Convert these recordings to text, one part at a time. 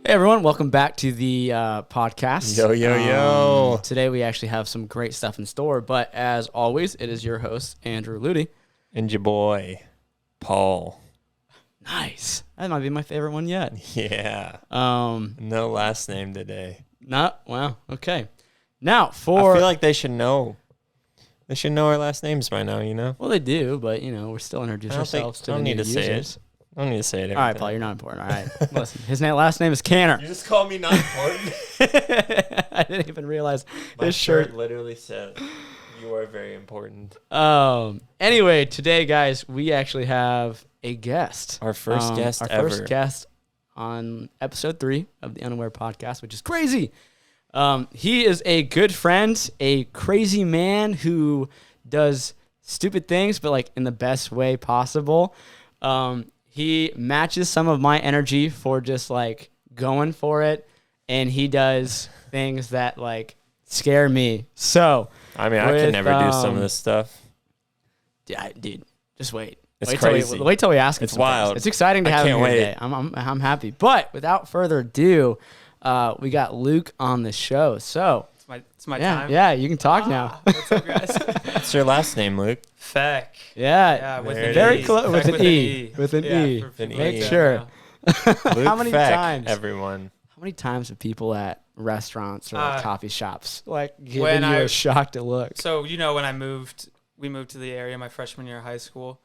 Hey everyone, welcome back to the podcast. Yo. Today we actually have some great stuff in store, but as always, it is your host, Andrew Ludy. And your boy, Paul. Nice. That might be my favorite one yet. Yeah. No last name today. Wow. Okay. Now I for... feel like they should know. They should know our last names by now, you know? Well, they do, but, we're still introducing ourselves to the new users. I don't need to say it. All right, Paul, you're not important. All right. Listen, his last name is Canner. You just called me not important? I didn't even realize My his shirt literally says, you are very important. Anyway, today, guys, we actually have a guest. Our first guest our ever. First guest on episode 3 of the Unaware podcast, which is crazy. He is a good friend, a crazy man who does stupid things, but like in the best way possible. He matches some of my energy for just like going for it, and he does things that like scare me. So, I mean, I could never do some of this stuff. Yeah, dude, just wait. It's crazy. Wait till we ask him. It's wild. Things. It's exciting to have him here today. I'm happy. But without further ado, we got Luke on the show. So it's my time. Yeah, you can talk now. What's up, guys? What's your last name, Luke? Feck. Yeah, with an very E. close with an E. With an Yeah, E. for people Make that sure. don't know. How many Feck, times? everyone. How many times have people at restaurants or coffee shops like giving when you I- a shocked look? So, when we moved to the area my freshman year of high school.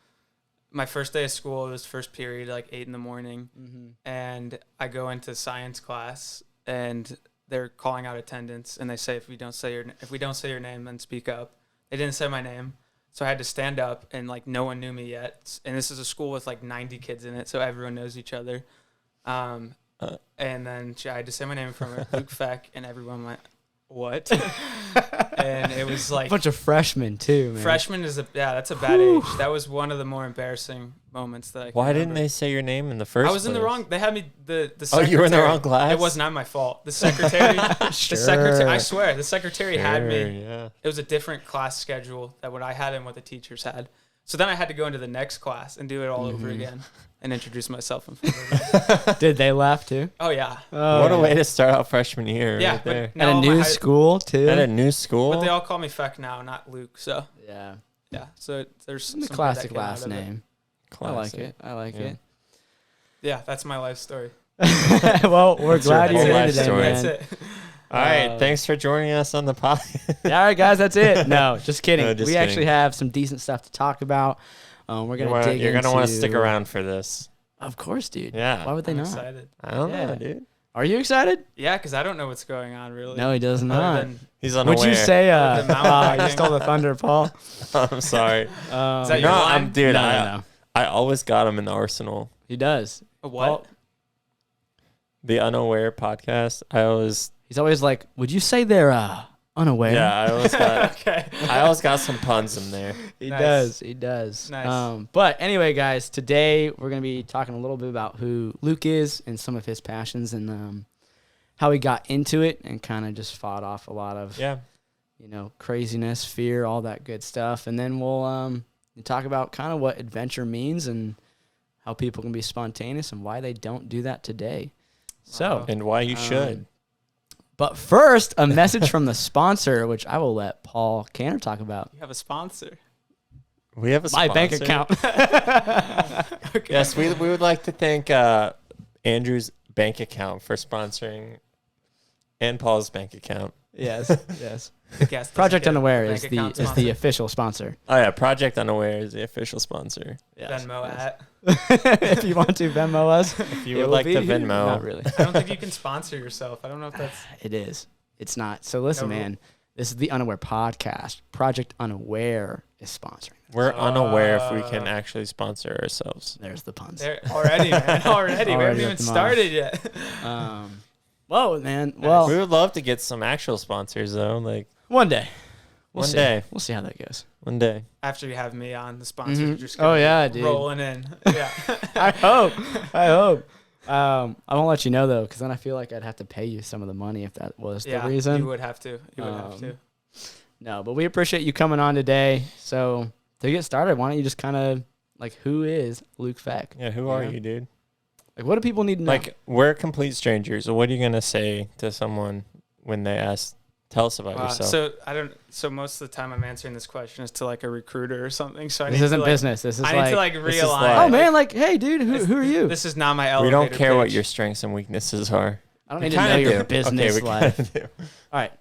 My first day of school, it was first period, like 8 in the morning. Mm-hmm. And I go into science class, and they're calling out attendance. And they say, if we don't say your name, then speak up. They didn't say my name. So I had to stand up, and like no one knew me yet. And this is a school with like 90 kids in it, so everyone knows each other. And then I had to say my name in front of Luke Feck, and everyone went, "What?" And it was like A bunch of freshmen too, man. freshman that's a bad age. That was one of the more embarrassing moments that I. Why remember. didn't they say your name in the first place? I was in the wrong. They had me the Oh, secretary. you were in the wrong class? It was not my fault. The secretary. The secretary. I swear, the secretary had me. Yeah. It was a different class schedule than what I had and what the teachers had. So then I had to go into the next class and do it all over again and introduce myself in front of them. Did they laugh too? Oh yeah. What a way to start out freshman year. Yeah, right there. but At a new school too. At a new school. But they all call me Feck now, not Luke. So Yeah. yeah. So there's The some good classic that came out last of it. name. Classic. I like Yeah. it. Yeah, that's my life story. Well, we're That's your glad you're whole here life today, story. man. That's it. All right. Thanks for joining us on the podcast. All right, guys, that's it. No, just kidding. No, just we kidding. actually have some decent stuff to talk about. We're gonna dig You're gonna want to into- stick around for this. Of course, dude. Yeah. Why would they I'm not? excited. I don't Yeah. know, dude. Are you excited? Yeah, because I don't know what's going on really. No, he does Other not. than- He's unaware. Would you say? The mountain You biking. stole the thunder, Paul. I'm sorry. Is that No, your line? dude. No. I always got him in the arsenal. He does. A what? The Unaware podcast. He's always like, "Would you say they're unaware?" Yeah, I always got. Okay. I always got some puns in there. He Nice. does. He does. Nice. But anyway, guys, today we're going to be talking a little bit about who Luke is and some of his passions and how he got into it and kind of just fought off a lot of, Yeah. craziness, fear, all that good stuff. And then we'll talk about kind of what adventure means and how people can be spontaneous and why they don't do that today. So, And why you should. but first, a message from the sponsor, which I will let Paul Canner talk about. You have a sponsor. We have a My sponsor. bank account. Okay. Yes, we would like to thank Andrew's bank account for sponsoring, and Paul's bank account. Yes, yes. The guest doesn't Project get a Unaware bank is account the sponsor. official sponsor. Oh yeah, Project Unaware is the official sponsor. Yes, Venmo yes. at. If you want to Venmo us, If you it would will like be to here. Venmo, Not really. I don't think you can sponsor yourself. I don't know if that's. It is. It's not. So listen, No rule. man. This is the Unaware podcast. Project Unaware is sponsoring. we're unaware if we can actually sponsor ourselves. There's the puns. There already, man. Already. We Already haven't even ripped them off. started yet. Whoa, man. Well, We would love to get some actual sponsors though. Like one day. We'll One see. day. We'll see how that goes. one day. After you have me on, the sponsors Mhm. are just Oh, gonna be yeah, dude. rolling in. Yeah. I hope. I hope. I won't let you know though, because then I feel like I'd have to pay you some of the money if that was Yeah, the reason. you would have to. You would have to. No, but we appreciate you coming on today. So to get started, why don't you just kind of like, who is Luke Feck? Yeah, who Yeah. are you, dude? Like, what do people need to know? Like, we're complete strangers. So what are you going to say to someone when they ask, tell us about yourself? So most of the time I'm answering this question is to like a recruiter or something. So I this need isn't to, like, business. This is I like, need to like this is realign. life. oh man, like, hey dude, who are you? This is not my We elevator don't care what pitch. your strengths and weaknesses are. I don't We need to know kinda your do. business Okay, we life. kinda do. All right,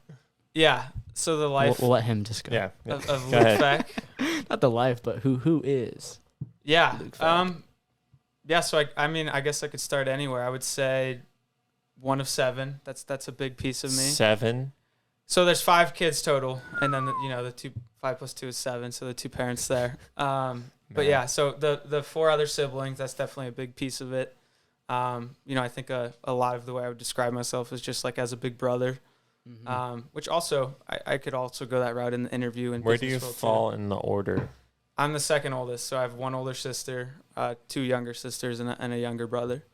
Yeah. So the life we'll let him just go. Yeah. of Go Luke ahead. Feck. Not the life, but who is. Yeah. Luke Feck. Yeah. So I mean, I guess I could start anywhere. I would say one of 7. That's a big piece of me. 7. So there's 5 kids total, and then the 5 plus 2 is 7. So the 2 parents there. But yeah, so the 4 other siblings, that's definitely a big piece of it. I think a lot of the way I would describe myself is just like as a big brother, which also I could also go that route in the interview. And Where do you fall in the order? I'm the second oldest, so I have 1 older sister, 2 younger sisters, and a younger brother.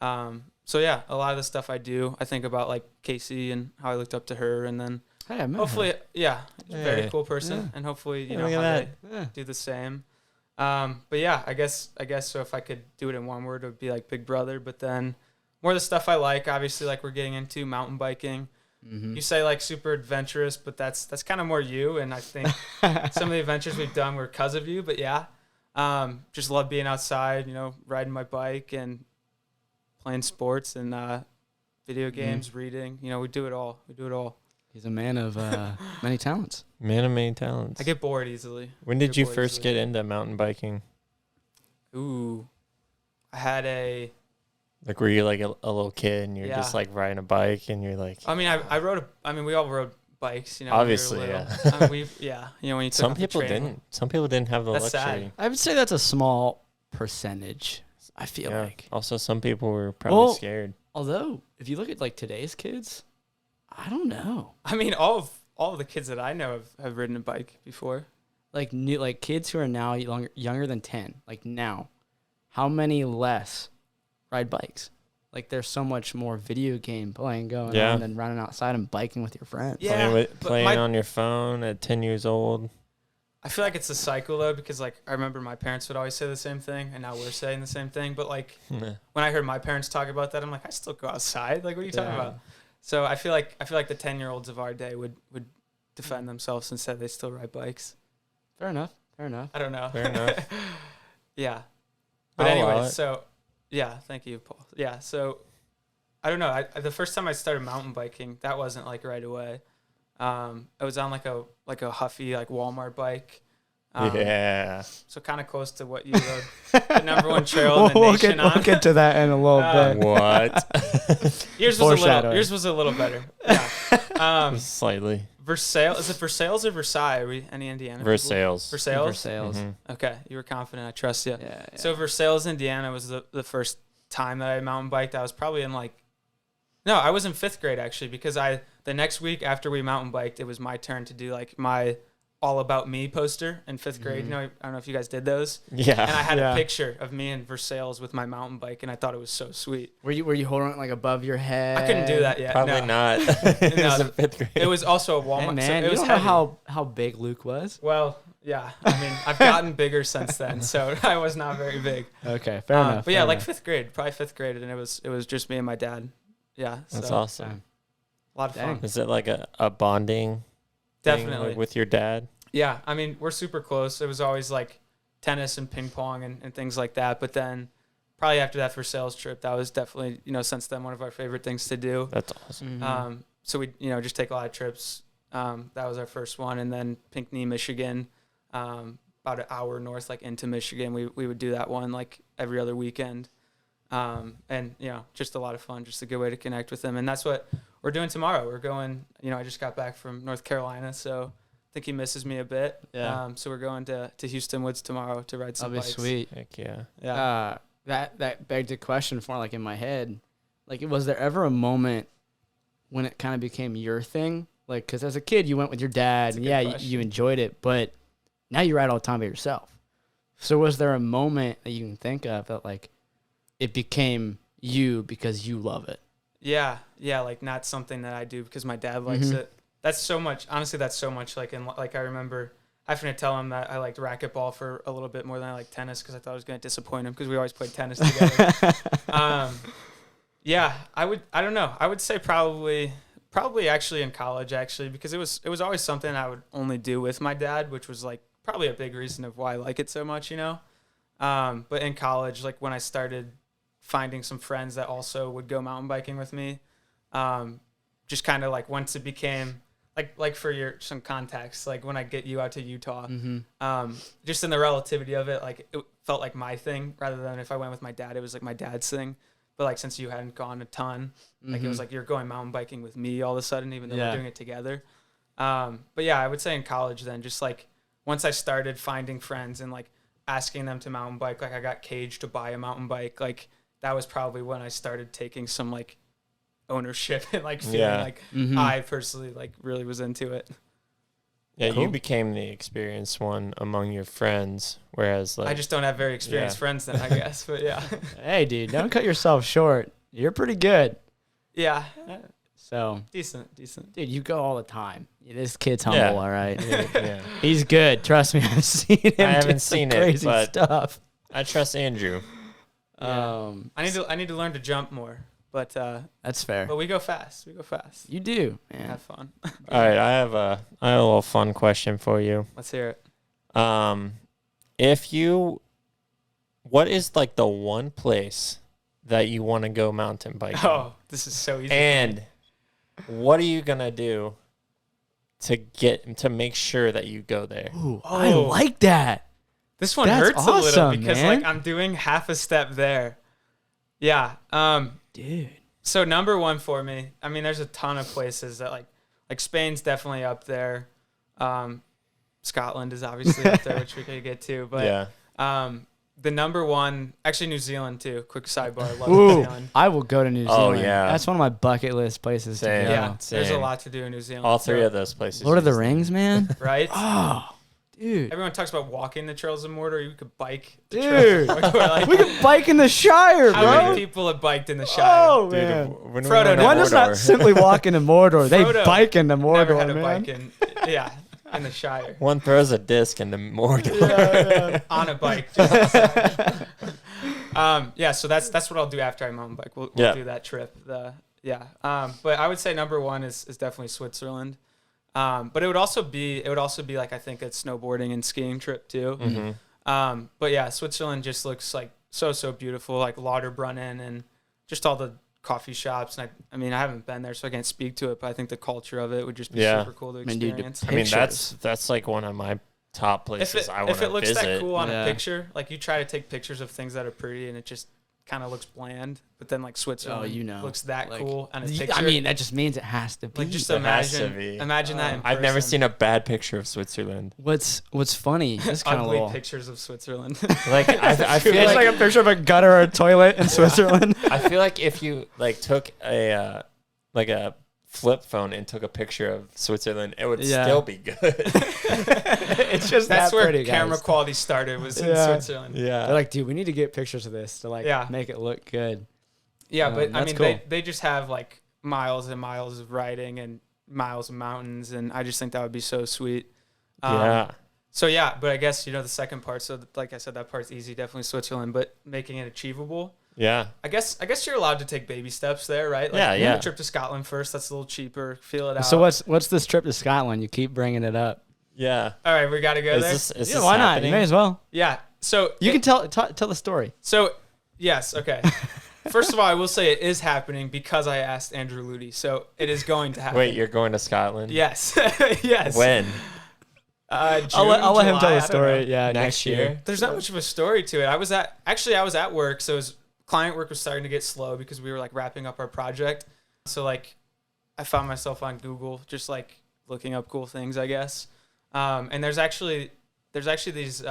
So yeah, a lot of the stuff I do, I think about like Casey and how I looked up to her, and then Hey, I met hopefully, her. yeah, very Hey. cool person, Yeah. and hopefully Look how at they Yeah. do the same. But yeah, I guess so. If I could do it in one word, it would be like big brother. But then more of the stuff I like, obviously, like we're getting into mountain biking. Mm-hmm. You say like super adventurous, but that's kind of more you. And I think some of the adventures we've done were because of you. But yeah, just love being outside, riding my bike and playing sports and video games, reading. We do it all. He's a man of many talents. Man of many talents. I get bored easily. When did you first get into mountain biking? Ooh, I had a. Like, were you like a little kid and you're just Yeah. like riding a bike and you're like, I mean, we all rode bikes, when we were Obviously, little. yeah. I mean, when you took some off the people train. didn't. Some people didn't have the That's luxury. sad. I would say that's a small percentage. I feel Yeah. like. Also, some people were probably scared. Although, if you look at like today's kids, I don't know. I mean, all of the kids that I know have ridden a bike before. Like kids who are now younger than 10, like now, how many less ride bikes? Like there's so much more video game playing going on than running outside and biking with your friends. Yeah. Playing on your phone at 10 years old. I feel like it's a cycle though, because like I remember my parents would always say the same thing, and now we're saying the same thing. But like when I heard my parents talk about that, I'm like, I still go outside. Like, what are you talking about? So I feel like the 10-year-olds of our day would defend themselves and say they still ride bikes. Fair enough. I don't know. Fair enough. Yeah. But I'll allow anyway, it. so yeah, thank you, Paul. Yeah, so I don't know. The first time I started mountain biking, that wasn't like right away. I was on like a Huffy like Walmart bike. Yeah. So kind of close to what you rode, the number 1 trail in the nation on. We'll get to that in a little bit. What? Yours was a little better. Yeah. Slightly. Versailles, is it Versailles or Versailles? Are we any Indiana? people? Versailles. Versailles? Mhm. Okay, you were confident. I trust you. Yeah. So Versailles, Indiana was the first time that I mountain biked. I was probably in I was in 5th grade actually, because the next week after we mountain biked, it was my turn to do like my All About Me poster in 5th grade. I don't know if you guys did those. Yeah. And I had a picture of me in Versailles with my mountain bike, and I thought it was so sweet. Were you holding it like above your head? I couldn't do that yet. Probably no. not. It was in 5th grade. It was also a Walmart. Hey, man, so it you was don't heavy. know how big Luke was. Well, yeah. I mean, I've gotten bigger since then, so I was not very big. Okay, fair enough. But yeah, fair like enough. 5th grade, probably 5th grade, and it was just me and my dad. Yeah, That's so awesome. a lot of fun. Dang. Is it like a bonding thing, Definitely. like, with your dad? Yeah, I mean, we're super close. It was always like tennis and ping pong and things like that. But then probably after that Versailles trip, that was definitely, since then one of our favorite things to do. That's awesome. Mhm. So we, just take a lot of trips. That was our first one. And then Pinckney, Michigan, about an hour north, like into Michigan, we would do that one like every other weekend. And, just a lot of fun, just a good way to connect with them. And that's what we're doing tomorrow. We're going, I just got back from North Carolina, so I think he misses me a bit. Yeah. So we're going to Houston Woods tomorrow to ride some That'll be bikes. sweet. Heck yeah. Yeah. That begged a question for like in my head. Like, was there ever a moment when it kind of became your thing? Like, because as a kid, you went with your dad, That's a and good yeah, question. you enjoyed it, but now you ride all the time by yourself. So was there a moment that you can think of that like it became you because you love it? Yeah. Like not something that I do because my dad likes Mhm. it. That's so much. Honestly, that's so much. Like I remember having to tell him that I liked racquetball for a little bit more than I liked tennis because I thought I was going to disappoint him because we always played tennis together. Yeah, I don't know. I would say probably actually in college actually, because it was always something I would only do with my dad, which was like probably a big reason of why I like it so much, you know? But in college, like when I started finding some friends that also would go mountain biking with me, just kind of like once it became like for some context, like when I get you out to Utah, just in the relativity of it, like it felt like my thing rather than if I went with my dad, it was like my dad's thing. But like since you hadn't gone a ton, like it was like you're going mountain biking with me all of a sudden, even though we're doing it together. But yeah, I would say in college then, just like once I started finding friends and like asking them to mountain bike, like I got Cage to buy a mountain bike, like that was probably when I started taking some like ownership and like feeling like I personally like really was into it. Yeah, cool. You became the experienced one among your friends, whereas like I just don't have very experienced friends then, I guess. But yeah. Hey, dude, don't cut yourself short. You're pretty good. Yeah. So decent. Dude, you go all the time. This kid's humble, all right. Yeah. He's good. Trust me, I've seen him. I haven't seen crazy it, but stuff. I trust Andrew. Yeah. I need to learn to jump more. But that's fair. But we go fast. You do, man. Have fun. All right, I have a little fun question for you. Let's hear it. What is like the one place that you want to go mountain biking? Oh, this is so easy. And what are you gonna do to make sure that you go there? Ooh, I like that. This one That's hurts a little awesome, because man. like I'm doing half a step there. Yeah. Dude. So number one for me, I mean, there's a ton of places that like Spain's definitely up there. Scotland is obviously up there, which we could get to. But the number one, actually New Zealand too. Quick sidebar, love New Zealand. I will go to New Zealand. Oh yeah, that's one of my bucket list places to go. Yeah, there's a lot to do in New Zealand. All three of those places. Lord of the Rings, man. Right? Oh, dude. Everyone talks about walking the trails of Mordor. You could bike. Dude, we could bike in the Shire, bro. How many people have biked in the Shire? Oh, man. Dude, Frodo One does not simply walk into Mordor. They bike into Mordor, never had a man. bike in the Shire. One throws a disc into Mordor. On a bike. So that's what I'll do after I mountain bike. We'll do that trip. But I would say number one is definitely Switzerland. But it would also be like I think a snowboarding and skiing trip too. Mm-hmm. But yeah, Switzerland just looks like so beautiful, like Lauterbrunnen and just all the coffee shops. And I mean, I haven't been there, so I can't speak to it. But I think the culture of it would just be super cool to experience. I mean, that's like one of my top places I want to visit. If it looks that cool on a picture, like you try to take pictures of things that are pretty, and it just kind of looks bland, but then like Switzerland looks that cool on a picture. I mean, that just means it has to be. Like just imagine that in I've never person. seen a bad picture of Switzerland. What's funny? It's kind of ugly pictures of Switzerland. Like I feel it's like a picture of a gutter or a toilet in Switzerland. I feel like if you like took a flip phone and took a picture of Switzerland, it would still be good. It's just that's where pretty, camera quality started was in Switzerland. Yeah, they're like, dude, we need to get pictures of this to like make it look good. Yeah, but I mean, cool. they just have like miles and miles of riding and miles of mountains, and I just think that would be so sweet. So but I guess the second part. So like I said, that part's easy, definitely Switzerland, but making it achievable. Yeah. I guess you're allowed to take baby steps there, right? Like, a trip to Scotland first. That's a little cheaper. Feel it out. So what's this trip to Scotland? You keep bringing it up. Yeah. All right, we got to go there. Is this why not? happening? You may as well. Yeah. So you can tell the story. So yes, okay. First of all, I will say it is happening because I asked Andrew Ludy, so it is going to happen. Wait, you're going to Scotland? Yes. Yes. When? June, I'll let him tell the July, story. Yeah, next year. There's not much of a story to it. I was at work, so client work was starting to get slow because we were like wrapping up our project. So like I found myself on Google just like looking up cool things, I guess. And there's actually these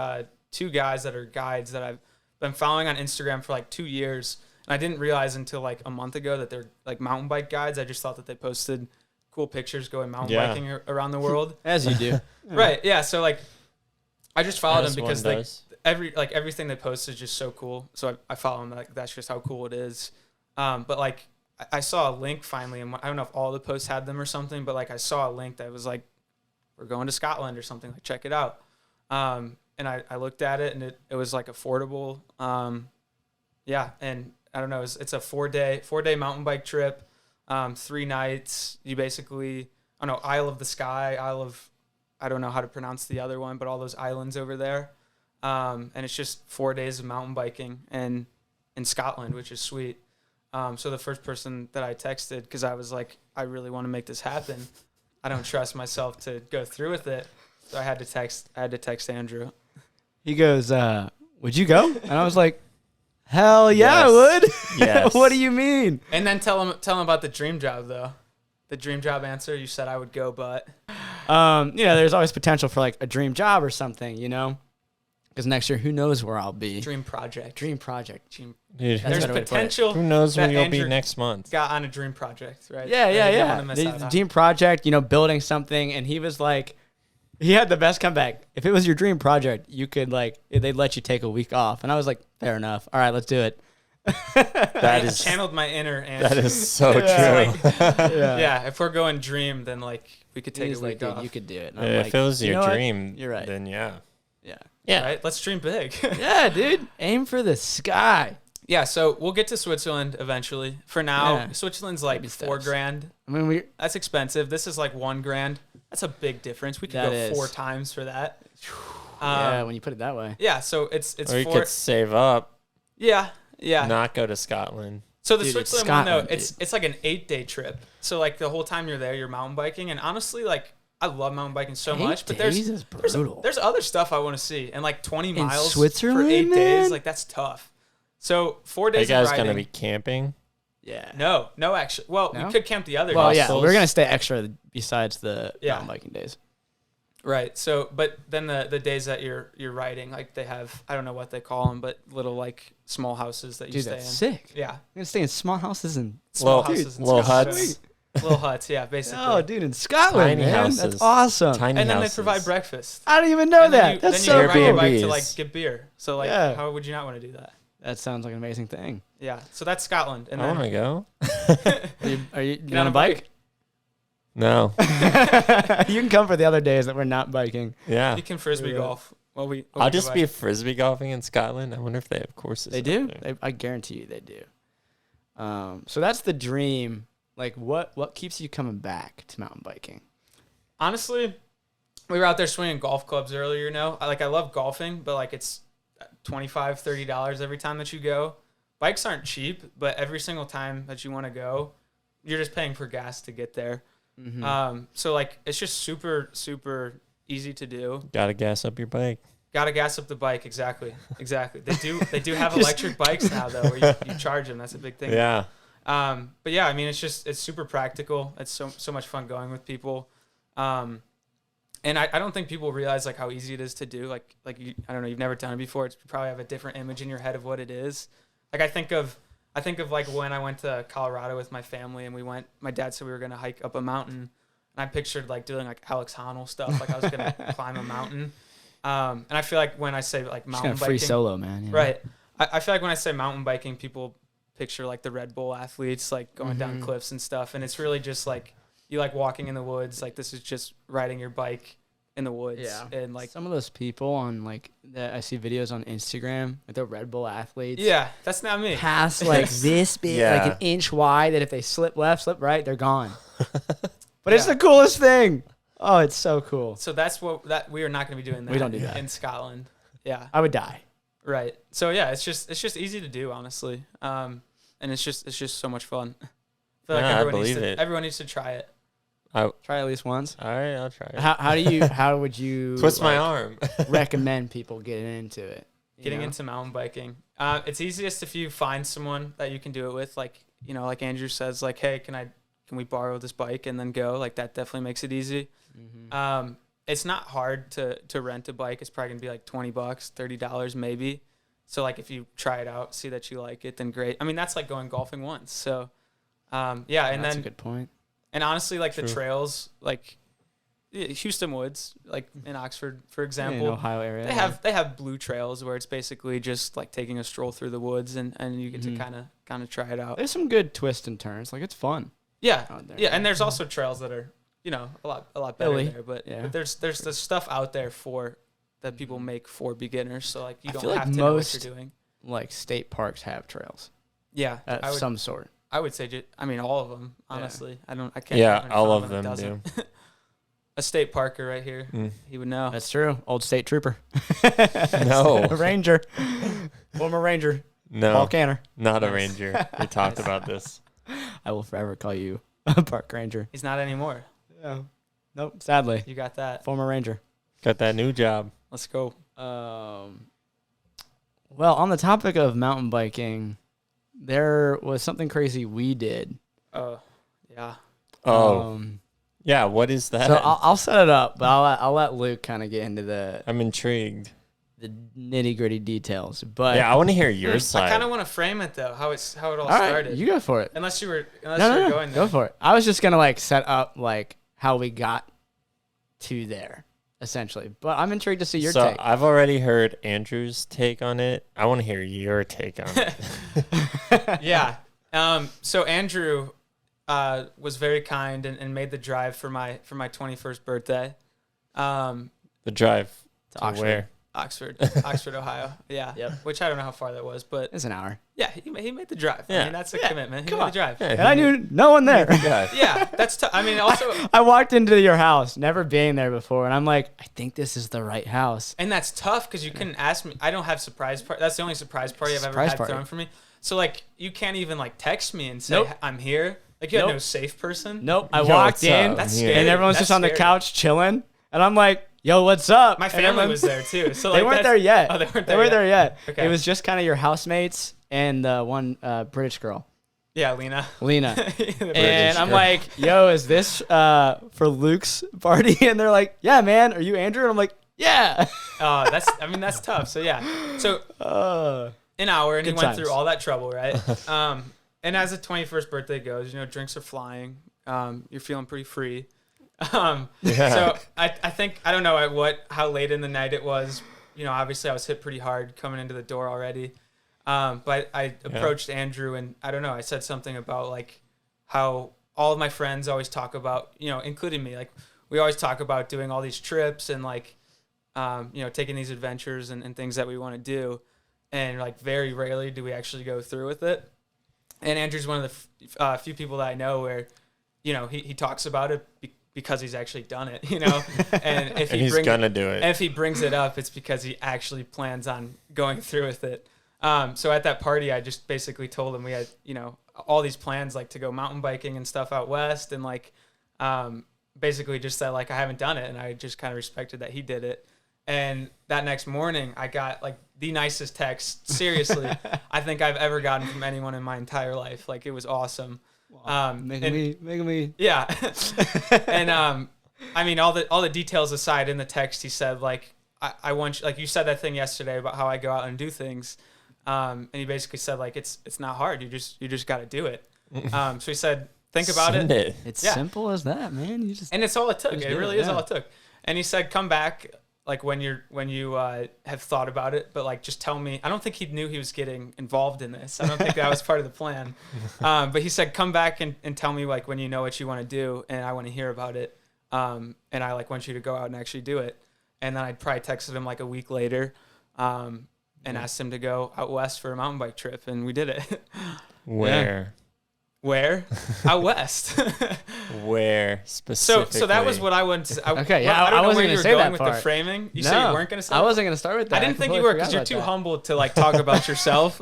two guys that are guides that I've been following on Instagram for like 2 years. And I didn't realize until like a month ago that they're like mountain bike guides. I just thought that they posted cool pictures going mountain biking around the world. As you do. Right. Yeah. So like I just followed them because like everything they post is just so cool. So I follow them. Like that's just how cool it is. But like I saw a link finally, and I don't know if all the posts had them or something, but like I saw a link that was like, we're going to Scotland or something. Like check it out. And I looked at it, and it was like affordable. Yeah, and I don't know, it's a 4-day mountain bike trip, 3 nights. You basically, I don't know, Isle of the Sky, I don't know how to pronounce the other one, but all those islands over there. And it's just 4 days of mountain biking and in Scotland, which is sweet. So the first person that I texted, because I was like, I really want to make this happen. I don't trust myself to go through with it. So I had to text Andrew. He goes, would you go? And I was like, hell yeah, Yes. I would. Yes. What do you mean? And then tell him about the dream job, though. The dream job answer. You said I would go, but There's always potential for like a dream job or something, because next year, who knows where I'll be. dream project. Dream project. Dude, That's There's better way to put it. potential. who knows when that you'll be Andrew next month? Got on a dream project, right? Yeah. I didn't wanna miss The out on- dream project, building something. And he was like, he had the best comeback. If it was your dream project, you could they'd let you take a week off. And I was like, fair enough. All right, let's do it. That I is channeled my inner Andrew. that is so Yeah. true. Yeah, if we're going dream, then we could take He's a like, week dude, off. you could do it. And I'm If like, it was "You your know what? dream, You're right. then yeah. Yeah. Right? Let's dream big. Yeah, dude. Aim for the sky. Yeah, so we'll get to Switzerland eventually. For now, Yeah. Switzerland's like Baby $4 steps. grand. I mean, That's expensive. This is like $1 grand. That's a big difference. We could That go is. 4 times for that. yeah, when you put it that way. Yeah, so it's Or you four. could save up, Yeah. not go to Scotland. So the Dude, it's Switzerland one Scotland, though, it's like an 8-day trip. So like the whole time you're there, you're mountain biking, and honestly, like I love mountain biking so 8 much, but days is brutal. there's other stuff I want to see, and like 20 In miles Switzerland, for 8 man? days, like that's tough. So 4 Are you days guys of riding. gonna be camping? Yeah. No, actually. Well, No? we could camp the other Well, days. yeah, hostels. we're gonna stay extra besides the Yeah. mountain biking days. Right. So, but then the days that you're riding, like they have, I don't know what they call them, but little like small houses that you Dude, stay that's in. sick. Yeah. I'm gonna stay in small houses and Small Little- houses. in little Scotland. huts. Little huts. Yeah, basically. oh, dude, in Scotland, Tiny man, houses. that's awesome. Tiny and then houses. they provide breakfast. I don't even know And then that. you, That's then so you ride your cool. bike to Airbnbs. like get beer. So like, Yeah. how would you not want to do that? That sounds like an amazing thing. Yeah. So that's Scotland. And I then want to go. Are you Get on a bike? No. You can come for the other days that we're not biking. you can frisbee Yeah. golf. Well, I'll just be frisbee golfing in Scotland. I wonder if they have courses. They out do. there. I guarantee you they do. So that's the dream. Like, what keeps you coming back to mountain biking? Honestly, we were out there swinging golf clubs earlier. I love golfing, but like it's $25, $30 every time that you go. Bikes aren't cheap, but every single time that you want to go, you're just paying for gas to get there. Mm-hmm. So like it's just super, super easy to do. Gotta gas up your bike. Gotta gas up the bike. Exactly. They do have electric bikes now though, where you charge them. That's a big thing. Yeah. But yeah, I mean, it's super practical. It's so much fun going with people. And I don't think people realize like how easy it is to do. I don't know, you've never done it before. You probably have a different image in your head of what it is. Like I think of like when I went to Colorado with my family and my dad said we were going to hike up a mountain, and I pictured like doing like Alex Honnold stuff. Like I was going to climb a mountain. And I feel like when I say like Just mountain kind of free biking, solo, man. you know? right. I feel like when I say mountain biking, people picture like the Red Bull athletes, like going down Mhm. cliffs and stuff. And it's really just like, you like walking in the woods. Like this is just riding your bike in the woods. Yeah. And like, Some of those people on like that I see videos on Instagram, like the Red Bull athletes. yeah, that's not me. Pass like this big, Yeah. like an inch wide, that if they slip left, slip right, they're gone. But it's Yeah. the coolest thing. Oh, it's so cool. So that's that we are not going to be doing that. We don't do that. in Scotland. Yeah. I would die. Right. So yeah, it's just easy to do, honestly. And it's just so much fun. I feel like Yeah, I everyone believe it. everyone needs to try it. Try at least once. All right, I'll try it. How would you Twist my like, arm. recommend people getting into it? You Getting know? into mountain biking. It's easiest if you find someone that you can do it with. Like, like Andrew says, like, hey, can we borrow this bike and then go? Like that definitely makes it easy. Mhm. It's not hard to rent a bike. It's probably gonna be like $20, $30 maybe. So like if you try it out, see that you like it, then great. I mean, that's like going golfing once. So yeah, and That's then a good point. and honestly, like True. the trails, like Houston Woods, like in Oxford, for In example, Ohio area. they have blue trails where it's basically just like taking a stroll through the woods and you get Mhm. to kind of try it out. There's some good twists and turns. Like it's fun Yeah, out there. yeah, and there's also trails that are a lot better Hilly. there, but Yeah. but there's the stuff out there for that people make for beginners. So like you I don't feel like have to know what most- you're doing. Like state parks have trails Yeah, of some sort. I would say all of them. Honestly, I can't. Yeah, even all find of one that them do. doesn't. A state parker right here. He would know. That's true. Old state trooper. No. Ranger. Former Ranger. No, Paul Canner. not a Nice. ranger. We talked about this. I will forever call you a park ranger. He's not anymore. Yeah. Nope. Sadly. You got that. Former Ranger. Got that new job. Let's go. Well, on the topic of mountain biking, there was something crazy we did. Oh, yeah. Oh, yeah. What is that? So I'll set it up, but I'll let Luke kind of get into the I'm intrigued. nitty gritty details. But Yeah, I want to hear your side. I kind of want to frame it though, how it all all right, started. you go for it. Unless you were No, going there. go for it. I was just gonna like set up like how we got to there, essentially. But I'm intrigued to see your so take. I've already heard Andrew's take on it. I want to hear your take on it. Yeah. So Andrew was very kind and made the drive for my 21st birthday. The drive to Oxford. where? Oxford, Ohio. Yeah. Yep. Which I don't know how far that was, but It's an hour, yeah, he made the drive. I Yeah. mean, that's a Yeah. commitment. He Come made on. the drive. Yeah, and I knew no one there. Yeah. Yeah, that's tough. I mean, also, I walked into your house, never being there before, and I'm like, I think this is the right house. and that's tough because you couldn't ask me. I don't have surprise party. That's the only surprise party I've ever Surprise had party. thrown for me. So like, you can't even like text me and say Nope. I'm here. Like you had Nope. no safe person. Nope. I Yo, walked what's in, up? That's Yeah. scary. and everyone's That's just on the scary. couch chilling, and I'm like, yo, what's up? My And family everyone- was there too. So They like, weren't that's- there yet. Oh, they weren't They there. weren't yet. there yet. Okay. It was just kind of your housemates and the one British girl, Yeah, Lena. Lena. The And I'm girl. like, yo, is this for Luke's party? And they're like, yeah, man. Are you Andrew? And I'm like, yeah. that's tough. So yeah. So an hour, and he Good went times. through all that trouble, right? And as the 21st birthday goes, drinks are flying. You're feeling pretty free. Yeah. So I think I don't know how late in the night it was. Obviously I was hit pretty hard coming into the door already. But I approached Andrew, and I don't know, I said something about like how all of my friends always talk about, including me, like we always talk about doing all these trips and like, taking these adventures and things that we want to do. And like very rarely do we actually go through with it. And Andrew's one of the few people that I know where, he talks about it because he's actually done it, and if And he's gonna do it. and if he brings it up, it's because he actually plans on going through with it. So at that party, I just basically told him we had, all these plans like to go mountain biking and stuff out west, and like, basically just said like I haven't done it, and I just kind of respected that he did it. And that next morning, I got like the nicest text, seriously, I think I've ever gotten from anyone in my entire life. Like it was awesome. Making me. Yeah. And I mean, all the details aside, in the text he said like I want you, like you said that thing yesterday about how I go out and do things, and he basically said like it's not hard, you just got to do it. So he said think about Send it. it. It's Yeah. simple as that, man. You just And it's all it took. Just It do it, really is yeah. all it took. And he said come back like when you have thought about it, but like just tell me. I don't think he knew he was getting involved in this. I don't think that was part of the plan. But he said come back and tell me like when you know what you want to do, and I want to hear about it. And I like want you to go out and actually do it. And then I probably texted him like a week later, and asked him to go out west for a mountain bike trip, and we did it. Where? Where? Out west. Where specifically? So that was what I wanted to say. Okay, yeah, I don't I know wasn't where gonna you were say going that with part. the framing. You no, said you weren't going to say I that? wasn't gonna start with that. I didn't think you completely were because forgot you're too about that. humble to like talk about yourself.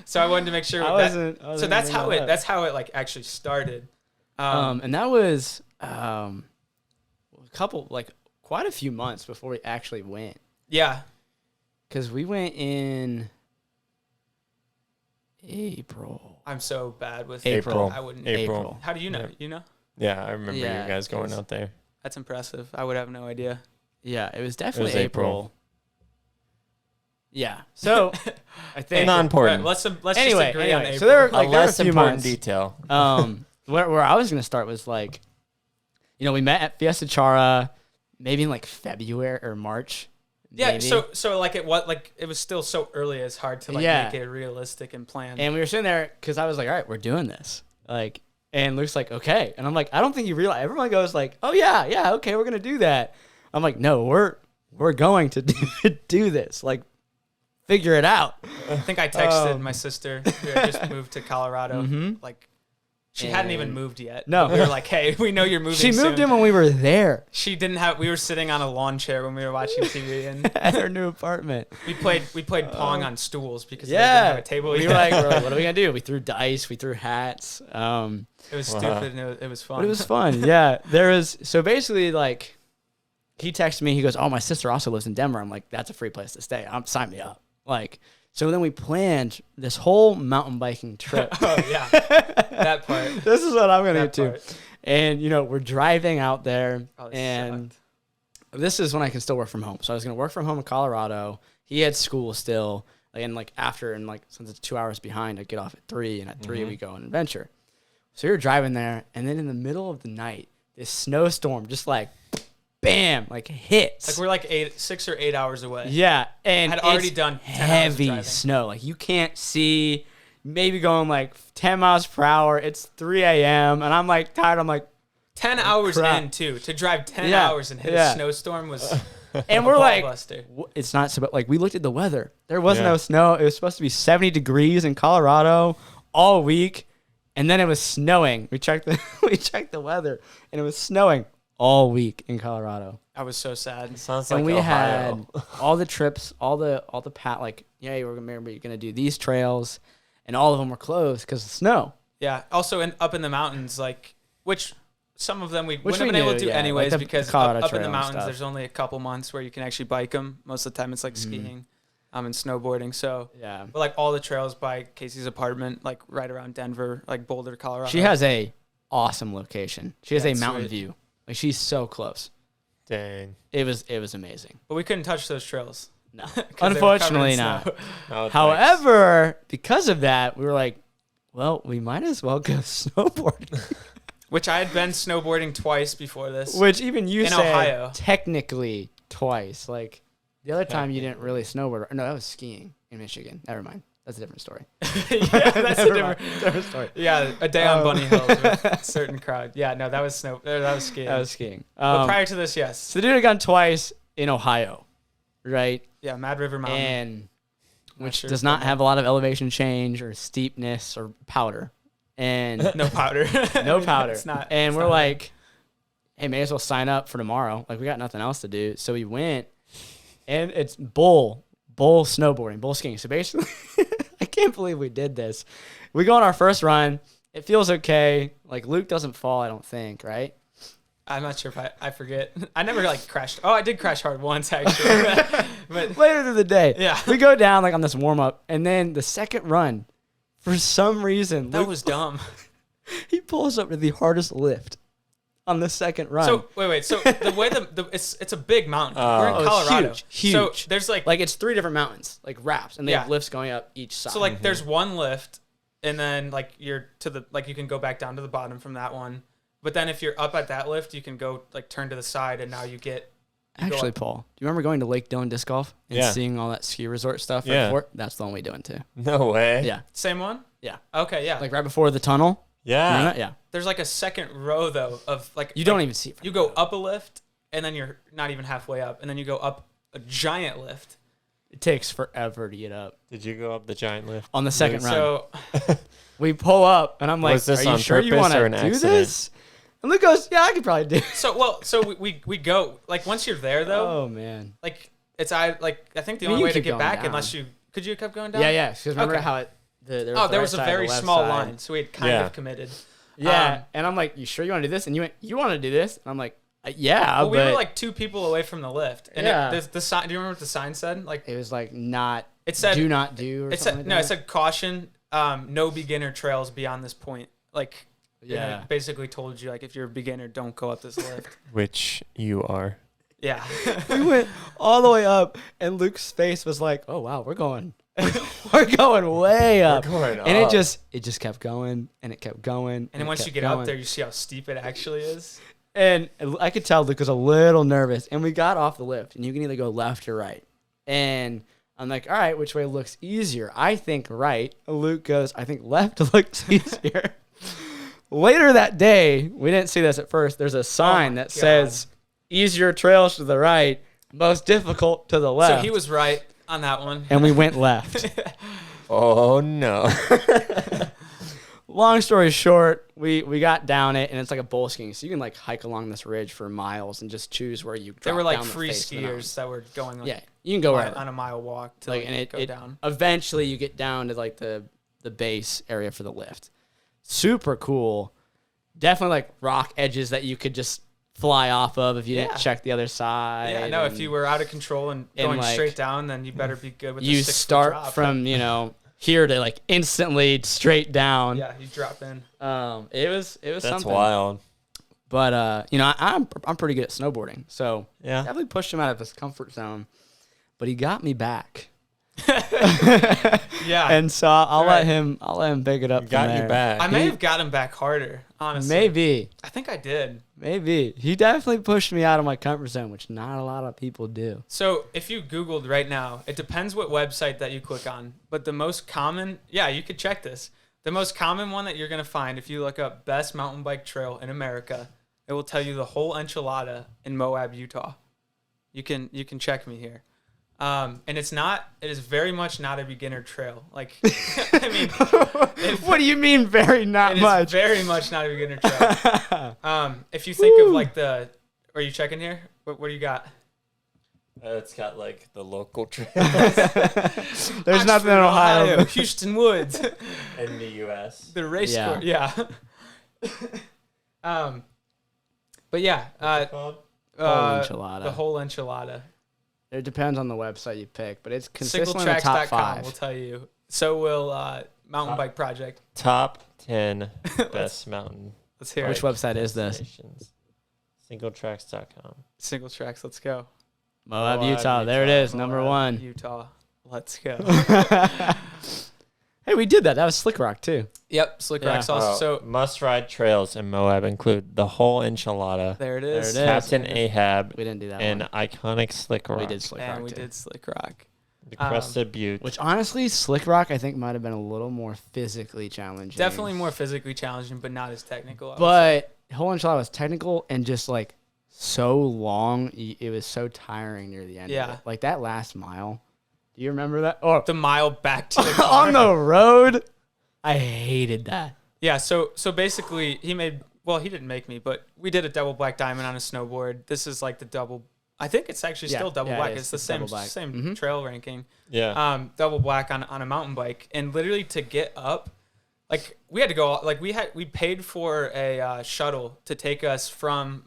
So I wanted to make sure. I wasn't So that's gonna how bring it. that That's how it like actually started. up. And that was a couple, like quite a few months before we actually went, Yeah. because we went in April. I'm so bad with April. I wouldn't. April. How do you know? Yeah. You know? Yeah, I remember Yeah, you guys going 'cause- out there. That's impressive. I would have no idea. Yeah, it was definitely April. April. Yeah. So I think Not important. Right, let's Anyway, just agree on anyway, April. so there A like there were less a few important months. detail. Where I was gonna start was like, we met at Fiesta Chara, maybe in like February or March. yeah. maybe. So like it was still so early. It's hard to like Yeah. make it realistic and plan. And we were sitting there because I was like, all right, we're doing this. Like, and Luke's like, okay. And I'm like, I don't think you realize. Everyone goes like, oh yeah, okay, we're gonna do that. I'm like, no, we're we're going to do this. Like, figure it out. I think I texted my sister who had just moved to Colorado. Like, she hadn't even moved yet. No. We were like, hey, we know you're moving She moved soon. in when we were there. She didn't have. We were sitting on a lawn chair when we were watching TV, and At her new apartment. we played Pong on stools because they Yeah. didn't have a table. We yet. were like, what are we going to do? We threw dice. We threw hats. It was stupid and it was fun. But it was fun. Yeah. So basically, like, he texted me. He goes, oh, my sister also lives in Denver. I'm like, that's a free place to stay. Sign me up. Like, so then we planned this whole mountain biking trip. Oh, yeah. That part. This is what I'm going to That do, too. part. And, we're driving out there. Oh, And this is when I can still work from home. So I was going to work from home in Colorado. He had school still. And, since it's 2 hours behind, I get off at 3. And at 3, we go on an adventure. So you're driving there. And then in the middle of the night, this snowstorm just bam, hits. Like we're like 6 or 8 hours away. Yeah, and had already it's done 10 hours of heavy driving. snow. Like, you can't see, maybe going 10 miles per hour. It's 3 a.m. and I'm tired. I'm 10 hours crap. in too. To drive 10 Yeah, hours and hit yeah. a snowstorm was and a we're ballbuster. it's not so. But we looked at the weather. There was Yeah. no snow. It was supposed to be 70 degrees in Colorado all week, and then it was snowing. We checked the weather, and it was snowing all week in Colorado. I was so sad. Sounds And like we Ohio. had all the trips, all the we're gonna do these trails, and all of them were closed because of snow. Yeah. Also, up in the mountains, which some of them we wouldn't we have been able knew, to do yeah, anyways the because Colorado up in Trail the and mountains, stuff. there's only a couple months where you can actually bike them. Most of the time, it's skiing, and snowboarding. So, Yeah. but all the trails by Casey's apartment, right around Denver, Boulder, Colorado. She has a awesome location. She has Yeah, a it's mountain sweet. view. She's so close. Dang. It was amazing. But we couldn't touch those trails. No, 'Cause they were covered in unfortunately snow. not. Oh, However, because of that, we were like, well, we might as well go snowboarding. Which I had been snowboarding twice before this. Which even you In said Ohio. technically twice. The other time you didn't really snowboard. No, that was skiing in Michigan. Never mind. That's a different story. Yeah, that's a Never different. different story. Yeah, a day on Bunny Hills with a certain crowd. Yeah, no, that was that was skiing. That was skiing. But prior to this, yes. So they did it again twice in Ohio, right? Yeah, Mad River Mountain. And which sure does if not I know. have a lot of elevation change or steepness or powder. And No powder. no powder. It's not. And it's we're not like, hey, may as well sign up for tomorrow. We got nothing else to do. So we went, and it's bowl snowboarding, bowl skiing. So basically, I can't believe we did this. We go on our first run. It feels okay. Luke doesn't fall, I don't think, right? I'm not sure if I forget. I never crashed. Oh, I did crash hard once actually. But Later through the day, Yeah. we go down on this warm up, and then the second run, for some reason, that Luke, was dumb. he pulls up to the hardest lift on the second run. So wait. So the way it's a big mountain. We're in Oh, it's Colorado. huge. So there's it's 3 different mountains, wraps, and they have Yeah. lifts going up each side. So there's one lift, and then you're to the you can go back down to the bottom from that one. But then if you're up at that lift, you can go turn to the side, and now you go Actually, up. Paul, do you remember going to Lake Dillon Disc Golf and Yeah. seeing all that ski resort stuff right Yeah. before? That's the one we doing too. No way. Yeah. Same one. Yeah. Okay. Yeah. Right before the tunnel. Yeah. Remember that? Yeah. There's a second row though of You don't even see it. you go up a lift, and then you're not even halfway up, and then you go up a giant lift. It takes forever to get up. Did you go up the giant lift? On the second run, So we pull up, and I'm like, Was this are you on sure you purpose want or to an do accident? this? And Luke goes, yeah, I could probably do it. so we go once you're there though, Oh, man. I think the I mean, only you way to keep get going back down. unless you could you have kept going down? Yeah, yeah. Because remember Okay. how it... there There was a very small line, so we had kind Yeah. of committed. Yeah, and I'm like, you sure you want to do this? And you went, you want to do this? And I'm like, yeah, Well, we but were 2 people away from the lift, and Yeah. the sign. Do you remember what the sign said? it was not. It said do not do. Or It something said like it that. said caution, no beginner trails beyond this point. Yeah. It basically told you if you're a beginner, don't go up this lift. Which you are. Yeah. We went all the way up, and Luke's face was like, "Oh wow, we're going, we're going way up." going and up. it just kept going, and it kept going. And then once you get up there, you see how steep it actually is. and I could tell Luke was a little nervous, and we got off the lift, and you can either go left or right, and I'm like, all right, which way looks easier? I think right. Luke goes, I think left looks easier. Later that day, we didn't see this at first. There's a sign my that God. says, easier trails to the right. Most difficult to the left. So he was right on that one. And we went left. Oh, no. Long story short, we got down it, and it's like a bowl skiing. So you can like hike along this ridge for miles and just choose where you drop There were like down the free face of the mountain. skiers that were going like Yeah, you can go wherever. on a mile walk to Like, like, and it, go it down. eventually you get down to like the base area for the lift. Super cool. Definitely like rock edges that you could just fly off of if you didn't check the other side. Yeah, no, if you were out of control and going like, straight down, then you better be good with you the 6 foot start drop. from, here to like instantly straight down. Yeah, you drop in. It was That's something. wild. But I'm pretty good at snowboarding, so Yeah. definitely pushed him out of his comfort zone. But he got me back. Yeah, And so I'll let him pick it up. Got from you there. back. I may have got him back harder. Honestly, Maybe. I think I did. Maybe. He definitely pushed me out of my comfort zone, which not a lot of people do. So if you Googled right now, it depends what website that you click on. But the most common, you could check this. The most common one that you're going to find if you look up best mountain bike trail in America, it will tell you the whole enchilada in Moab, Utah. You can check me here. And it is very much not a beginner trail. Like, I mean, What do you mean very not it much? is very much not a beginner trail. If you think of like are you checking here? What do you got? It's got like the local trails There's nothing in Ohio. Houston Woods. in the U.S. The race Yeah. course, yeah. But yeah, Whole enchilada. the whole enchilada. It depends on the website you pick, but it's consistently in the top Cycletracks.com will 5. tell you. So will Mountain Bike Project. Top 10 best mountain Let's hear Which it. website is this? destinations. Singletracks.com. Single Tracks. Let's go. Moab, Moab, Utah. There it is, number Moab, 1. Utah. Let's go. Hey, we did that. That was Slick Rock, too. Yep, Slick Yeah. Rocks also. So must-ride trails in Moab include the whole enchilada, there it is. There it is. Captain Ahab, We didn't do that and one. iconic Slick Rock. We did Slick Rock, And we too. did Slick Rock. The Crested Butte. Which, honestly, Slick Rock, I think, might have been a little more physically challenging. Definitely more physically challenging, but not as technical. But whole enchilada was technical and just, like, so long. It was so tiring near the end of Yeah. it. Like, that last mile. Do you remember that? Or the mile back to the car. on the road? I hated that. Yeah, so basically he didn't make me, but we did a double black diamond on a snowboard. This is like the double. I think it's actually still double black. it is. It's the It's same double black. same trail ranking. Yeah. Double black on a mountain bike, and literally to get up, like we had to go. Like we paid for a shuttle to take us from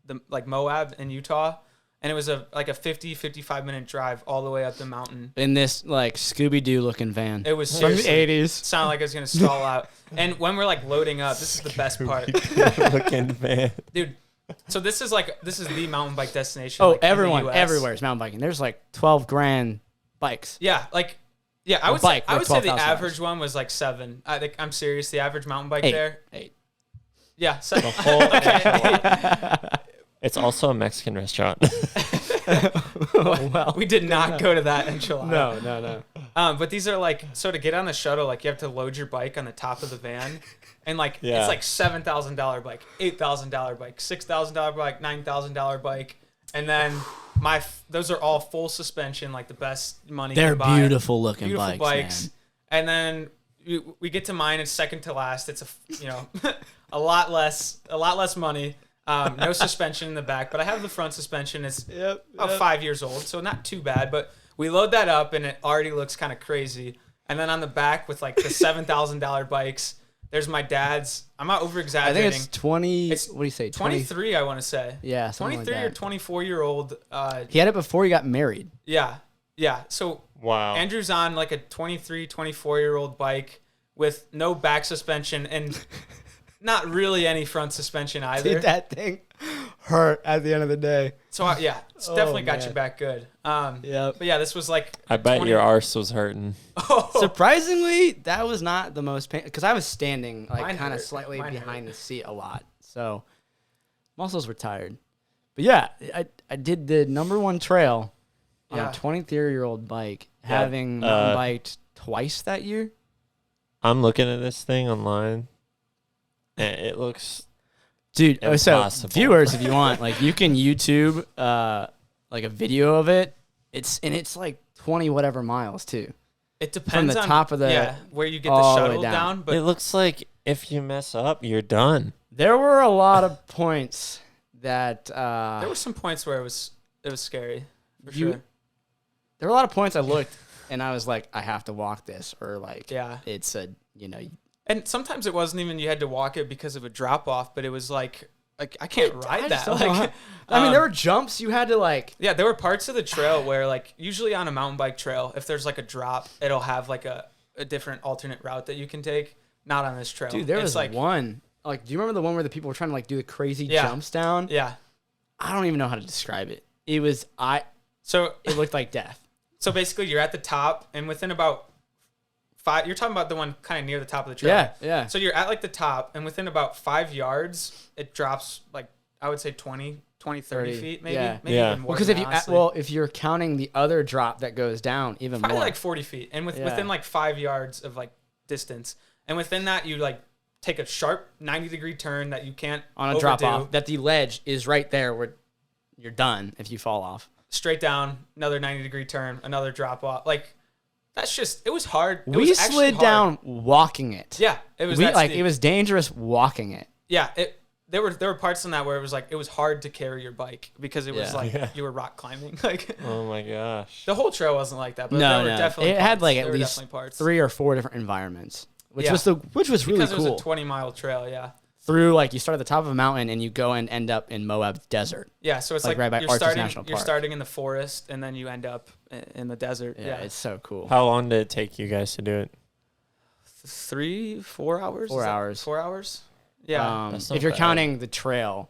the like Moab in Utah, and it was a 55 minute drive all the way up the mountain. In this, like, Scooby-Doo looking van. It was from the seriously 80s. sounded like I was gonna stall out. And when we're like loading up, this is the best part, Looking van. dude. So this is the mountain bike destination. Oh, like, in the everyone, US. everywhere is mountain biking. There's like 12 grand bikes. Yeah, I A would bike say with the $12,000. average one was like 7. I think I'm serious. The average mountain bike 8. there, 8. yeah, 7. The whole enchilada. It's also a Mexican restaurant. Well, We did not go to that enchilada. no. But these are like, so to get on the shuttle, like you have to load your bike on the top of the van, and like Yeah. it's like $7,000 bike, $8,000 bike, $6,000 bike, $9,000 bike, and then those are all full suspension, like the best money. They're can buy. beautiful looking Beautiful bikes, man. And then we get to mine. It's second to last. It's a lot less money. No suspension in the back, but I have the front suspension. It's about 5 years old, so not too bad. But we load that up, and it already looks kind of crazy. And then on the back with like the $7,000 bikes, there's my dad's. I'm not over I exaggerating. think it's 20. It's what do you say? 20? 23, I want to say. Yeah, something 23 like or that. 24-year-old. He had it before he got married. Yeah. So Wow. Andrew's on like a 23, 24-year-old bike with no back suspension and not really any front suspension either. Dude, that thing hurt at the end of the day. So it's definitely got man. you back good. Yep. But yeah, this was like. I bet 20 your arse was hurting. Oh, Surprisingly, that was not the most painful because I was standing like Mine kind of hurt. slightly Mine behind the seat a lot, so muscles were tired. But yeah, I did the number 1 trail on Yeah. a 23-year-old bike, Yeah, having mountain biked twice that year. I'm looking at this thing online, and it looks Dude, so Impossible. viewers, if you want, like you can YouTube like a video of it. It's like 20 whatever miles too. It depends from the on top of where you get the all the way shuttle down. But it looks like if you mess up, you're done. There were a lot of points that there were some points where it was scary. For sure. There were a lot of points I looked and I was like, I have to walk this, or like, yeah, it's a And sometimes it wasn't even you had to walk it because of a drop off, but it was like I can't ride that. Like, I mean, there were jumps you had to like. Yeah, there were parts of the trail where like usually on a mountain bike trail, if there's like a drop, it'll have like a different alternate route that you can take. Not on this trail. Dude, there was like one. Like, do you remember the one where the people were trying to like do the crazy jumps down? Yeah. I don't even know how to describe it. It was So it looked like death. So basically, you're at the top, and within about 5, you're talking about the one kind of near the top of the trail. Yeah, yeah. So you're at like the top, and within about 5 yards, it drops like, I would say 30 feet, maybe. Yeah. Maybe Yeah. even more. Because if you're counting the other drop that goes down, even probably more. like 40 feet, and within like 5 yards of like distance, and within that you like take a sharp 90-degree turn that you can't on a overdo. drop off. That the ledge is right there where you're done if you fall off. Straight down, another 90-degree turn, another drop off. Like, that's just, it was hard. We slid down walking it. Yeah, it was it was dangerous walking it. Yeah, there were parts in that where it was like it was hard to carry your bike because it was you were rock climbing. Like, oh my gosh, the whole trail wasn't like that, but no, there were definitely it had like at least 3 or 4 different environments, which was really because cool. Because it was a 20-mile trail, yeah. Through like you start at the top of a mountain and you go and end up in Moab desert. Yeah, so it's like right by Arches National Park. You're starting in the forest and then you end up in the desert. Yeah, it's so cool. How long did it take you guys to do it? 4 hours. 4 hours. 4 hours. Yeah. If you're counting the trail,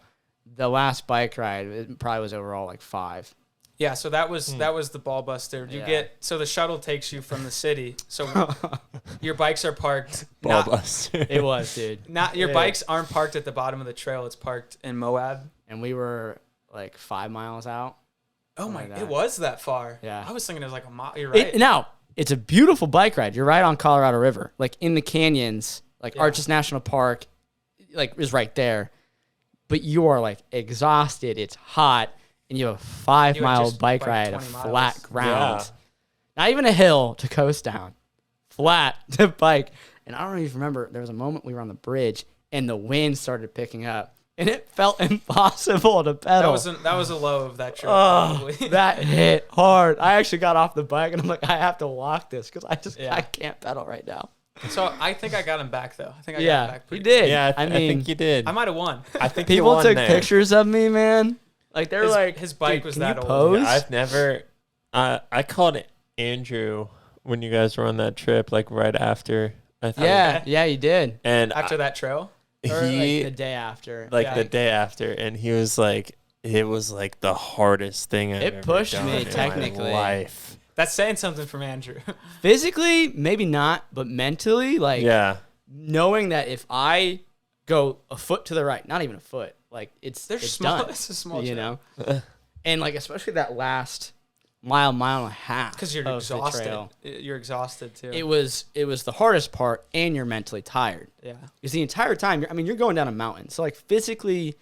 the last bike ride it probably was overall like 5. Yeah, so that was the ball buster. So the shuttle takes you from the city. So your bikes are parked. Ball buster. It was, dude. Not your bikes aren't parked at the bottom of the trail. It's parked in Moab. And we were like 5 miles out. Oh my! It was that far. Yeah. I was thinking it was like a mile. You're right. Now it's a beautiful bike ride. You're right on Colorado River, like in the canyons, like Arches National Park, like is right there. But you are like exhausted. It's hot. And you have a 5-mile bike ride of flat ground. Yeah. Not even a hill to coast down. Flat to bike. And I don't even remember, there was a moment we were on the bridge and the wind started picking up. And it felt impossible to pedal. That was a low of that trip. Oh, that hit hard. I actually got off the bike and I'm like, I have to walk this because I can't pedal right now. So I think I got him back though. I think I got him back. You did. Yeah, I think you did. I might have won. I think people took pictures of me, man. Like they're like his bike was that old. Pose? Yeah, I've never. I called Andrew when you guys were on that trip, like right after. Yeah, you did. And after that trail, or like the day after. The day after, and he was like, it was like the hardest thing I've ever pushed done me in technically. my life. That's saying something from Andrew. Physically, maybe not, but mentally, like knowing that if I go a foot to the right, not even a foot. Like it's small. Done, it's a small, you know, and like especially that last mile and a half because you're exhausted. You're exhausted too. It was the hardest part, and you're mentally tired. Yeah, because the entire time, you're going down a mountain, so like physically,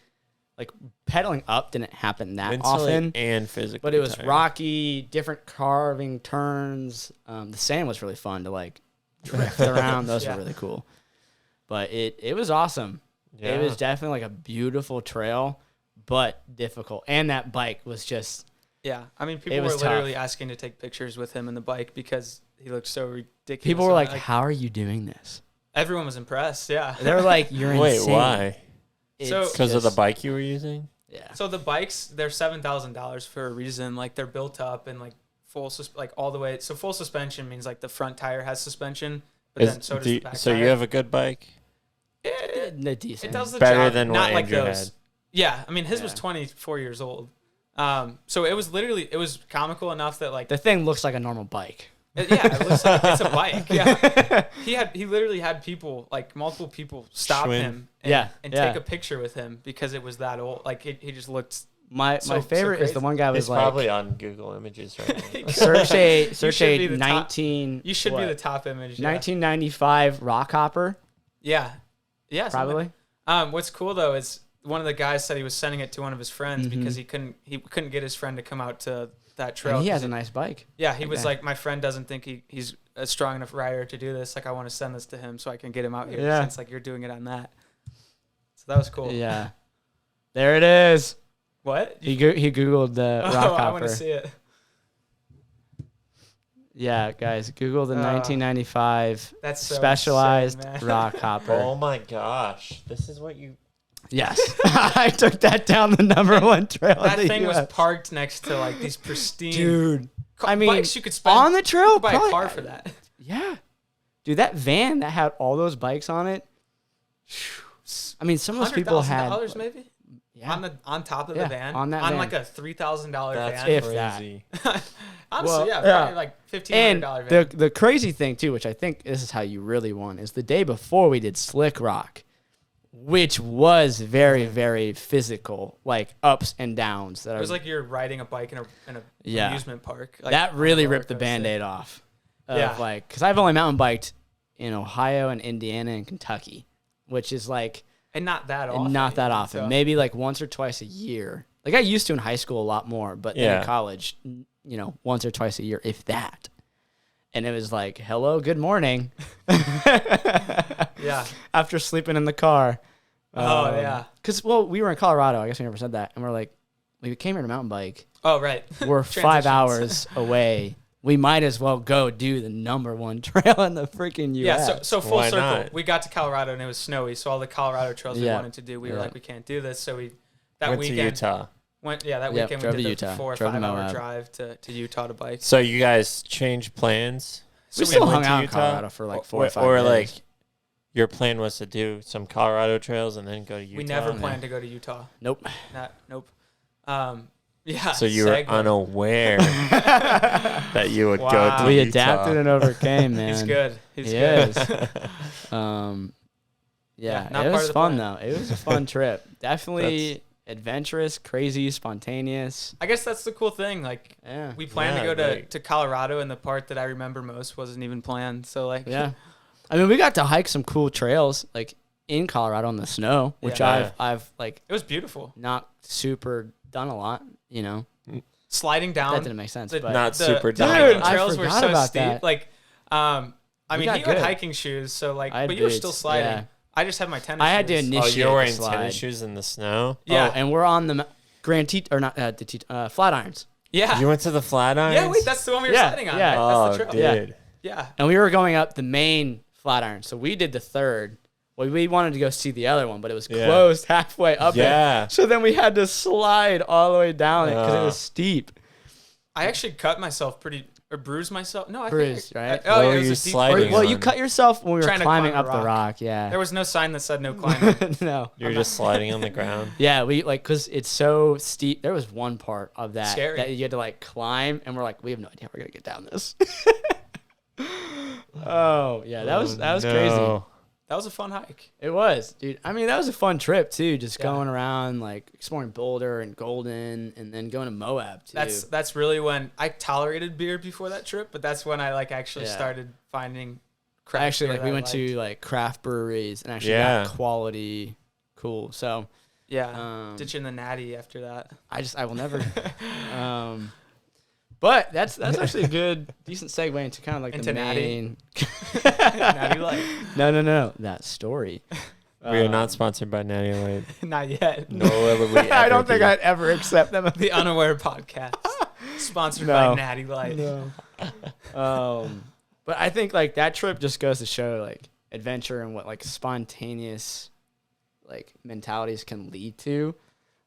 like pedaling up didn't happen that mentally often, and physically, but it was tired. rocky, different carving turns. The sand was really fun to like drift around. Those were really cool, but it was awesome. Yeah. It was definitely like a beautiful trail, but difficult. And that bike was just... Yeah. I mean, people were literally asking to take pictures with him in the bike because he looked so ridiculous. People were like, how are you doing this? Everyone was impressed, yeah. They were like, you're insane. Wait, why? Because of the bike you were using? Yeah. So the bikes, they're $7,000 for a reason. Like, they're built up and like all the way... So full suspension means like the front tire has suspension, but then so does the back tire. So you have a good bike? Decent. It does the better job, than not what like Andrew those. had. Yeah, I mean his was 24 years old, so it was comical enough that like the thing looks like a normal bike. It looks like it's a bike. Yeah, he literally had people like multiple people stop him and take a picture with him because it was that old. Like he just looked. My favorite is the one guy was it's like probably on Google Images right now. search a 19. You should be the top image. 1995 rock hopper. Yeah. Yeah. Probably. What's cool though is one of the guys said he was sending it to one of his friends because he couldn't get his friend to come out to that trail. And he has a nice bike. Yeah, he was like, my friend doesn't think he's a strong enough rider to do this. Like, I want to send this to him so I can get him out here. Yeah. Since like you're doing it on that. So that was cool. Yeah. There it is. What? He Googled the rock hopper. I want to see it. Yeah, guys, Google the 1995 that's so Specialized insane, rock hopper. Oh my gosh, this is what you. Yes, I took that down the #1 trail. That in the thing US. was parked next to like these pristine Dude. I mean, bikes you could spend on the trail. you could buy probably, a car for that. Yeah, dude, that van that had all those bikes on it. I mean, some of those people had $100,000 maybe. Yeah. On top of the van, on that van. like a $3,000 That's van. If crazy. Honestly, Well, probably like $1,500 And van. the crazy thing too, which I think this is how you really won, is the day before we did Slick Rock, which was very, very physical, like ups and downs. It was like you're riding a bike in a Yeah. amusement park. Like, that on a really roller ripped the coaster. Band-Aid off. Of Yeah. like, because I've only mountain biked in Ohio and Indiana and Kentucky, which is like And not that often. not that even, often. so- Maybe like once or twice a year. Like I used to in high school a lot more, but then Yeah. in college, once or twice a year, if that. And it was like, hello, good morning. Yeah. After sleeping in the car. Oh, yeah. Because, we were in Colorado. I guess we never said that. And we're like, we came here to mountain bike. Oh, right. We're 5 Transitions. hours away. We might as well go do the #1 trail in the freaking US. Yeah, so full Why circle. not? We got to Colorado and it was snowy, so all the Colorado trails we Yeah. wanted to do, we were Yeah. like, we can't do this. So Went weekend to Utah. that Yep, weekend drove we to did the Utah. 4 or Drove to 5 hour Moab. drive to Utah to bike. So you guys changed plans? we So still went hung to out in Utah? Colorado for like 4 or 5 or days. like your plan was to do some Colorado trails and then go to Utah. We never Yeah. planned to go to Utah. Nope. Nope. Yeah. So you were segue. unaware that you would go Wow. to We Utah. adapted and overcame, man. He's good. He's He good. is. Yeah, not it part was of the fun plan. though. It was a fun trip. Definitely adventurous, crazy, spontaneous. I guess that's the cool thing. Like, Yeah. we planned Yeah, to go like- to Colorado, and the part that I remember most wasn't even planned. So, like, Yeah. I mean, we got to hike some cool trails like in Colorado in the snow, which Yeah. I've like it was beautiful. not super done a lot, Sliding down. That didn't make sense, but Not super the dumb. hiking Dude, I trails were forgot so about steep. that. Like, I We mean, got he had good. hiking shoes, so like, I had but you were boots, still sliding. yeah. I just had my tennis. I had to shoes. initiate. Oh, you're wearing the slide. tennis shoes in the snow? Yeah, Oh, and we're on the Flatirons. yeah, You went to the Flatirons? yeah. Wait, that's the one we were Yeah, sliding on. yeah. Right? Oh, That's the trail. dude. Yeah. And we were going up the main Flatiron. So we did the third. Well, we wanted to go see the other one, but it was Yeah. closed halfway up Yeah. it. So then we had to slide all the way down it because it was steep. I actually cut myself or bruised myself. No, I Bruised, think right? oh, What yeah, were it was you a deep sliding Well, on? you cut yourself when we were Trying to climbing climb up a the rock. rock. Yeah. There was no sign that said no climbing. No. You're just sliding on the ground. Yeah, we because it's so steep. There was one part of that Scary. that you had to like climb, and we're like, we have no idea how we're gonna get down this. Oh yeah, that was crazy. No. That was a fun hike. It was, dude. I mean, that was a fun trip too. Just Yeah. going around, like exploring Boulder and Golden, and then going to Moab too. That's really when I tolerated beer before that trip, but that's when I like actually Yeah. started finding craft actually beer like we that I went to liked. like craft breweries and actually Yeah. got quality, cool. So Yeah. Ditching the natty after that. I will never. But that's actually a good decent segue into kind of like Into the Natty. main. Natty Light. No, that story. We are not sponsored by Natty Light. Not yet. Nor will we ever I don't think be. I'd ever accept them. The Unaware Podcast. Sponsored No. by Natty Light. No. But I think like that trip just goes to show like adventure and what like spontaneous like mentalities can lead to.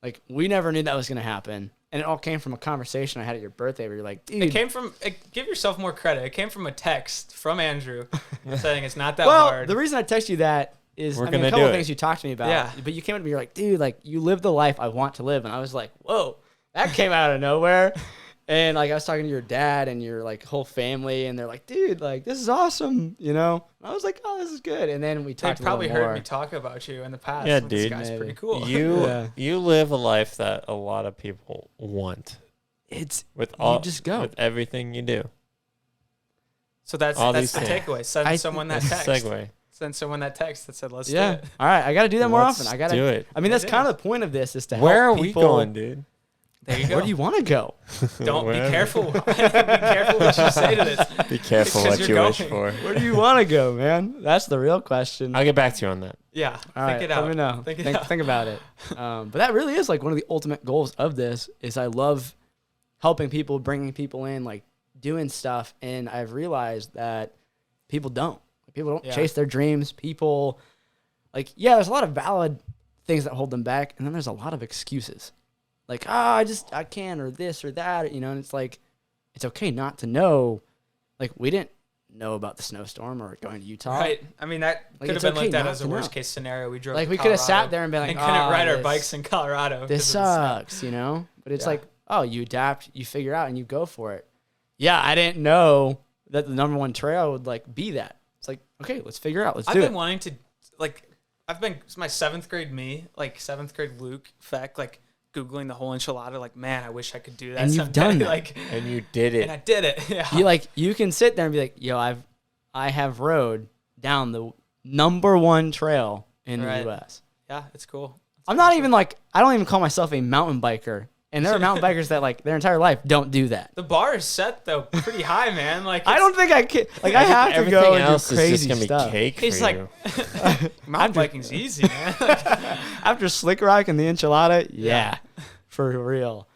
Like we never knew that was gonna happen, and it all came from a conversation I had at your birthday where you're like, dude. It came from, give yourself more credit. It came from a text from Andrew saying it's not that well, hard. the reason I text you that is We're I mean, gonna a couple do of it. things you talked to me about. Yeah. But you came up to me, you're like, dude, like you live the life I want to live, and I was like, whoa, that came out of nowhere. And like I was talking to your dad and your like whole family, and they're like, "Dude, like this is awesome," you know. And I was like, "Oh, this is good." And then we They talked probably a little heard more. me talk about you in the past. Yeah, like, this dude. guy's Maybe. pretty cool. Yeah. You live a life that a lot of people want It's with you all just go. with everything you do. So that's All the these things. takeaway. Send someone that That's a text. segue. send someone that text that said, let's do Yeah. it. All right. I got to do that more often. I got to do it. I mean, that's It kind is. of the point of this is to Where are help we people. going, dude? There you go. Where do you want to go? Don't be Wherever. careful. Be careful what you say to this. Be careful Because what you're you wish going. for. Where do you want to go, man? That's the real question. I'll get back to you on that. Yeah. All right, think it out. let me know. Think it Think, out. think about it. But that really is like one of the ultimate goals of this is I love helping people, bringing people in, like doing stuff. And I've realized that people don't. People don't Yeah. chase their dreams. People, like, yeah, there's a lot of valid things that hold them back. And then there's a lot of excuses. Like, I can't, or this or that, you know, and it's like, it's okay not to know. Like, we didn't know about the snowstorm or going to Utah. Right. I mean, that Like, could it's have been okay looked at not as a to know. worst case scenario. We drove Like, to we could have sat Colorado there and been like, and couldn't ride our this- bikes in Colorado. This 'cause of the snow. sucks, you know? But it's Yeah. like, oh, you adapt, you figure out, and you go for it. Yeah, I didn't know that the number one trail would like be that. It's like, okay, let's figure it out. Let's I've do been it. wanting to, like, it's my 7th grade me, like 7th grade Luke Feck, like Googling the whole enchilada, like, man, I wish I could do that. And you've someday. done that. Like, And you did and I it. did it. Yeah. You can sit there and be like, yo, I have rode down the number one trail in Right. the US. Yeah, it's cool. I'm not even like, I don't even call myself a mountain biker. And there are mountain bikers that like their entire life don't do that. The bar is set though pretty high, man. Like I don't think I can. Like I have to Everything go and else do is just crazy gonna stuff. be cake He's for like, you. mountain biking's easy, man. Like, After Slick Rock and the enchilada, yeah, Yeah. for real.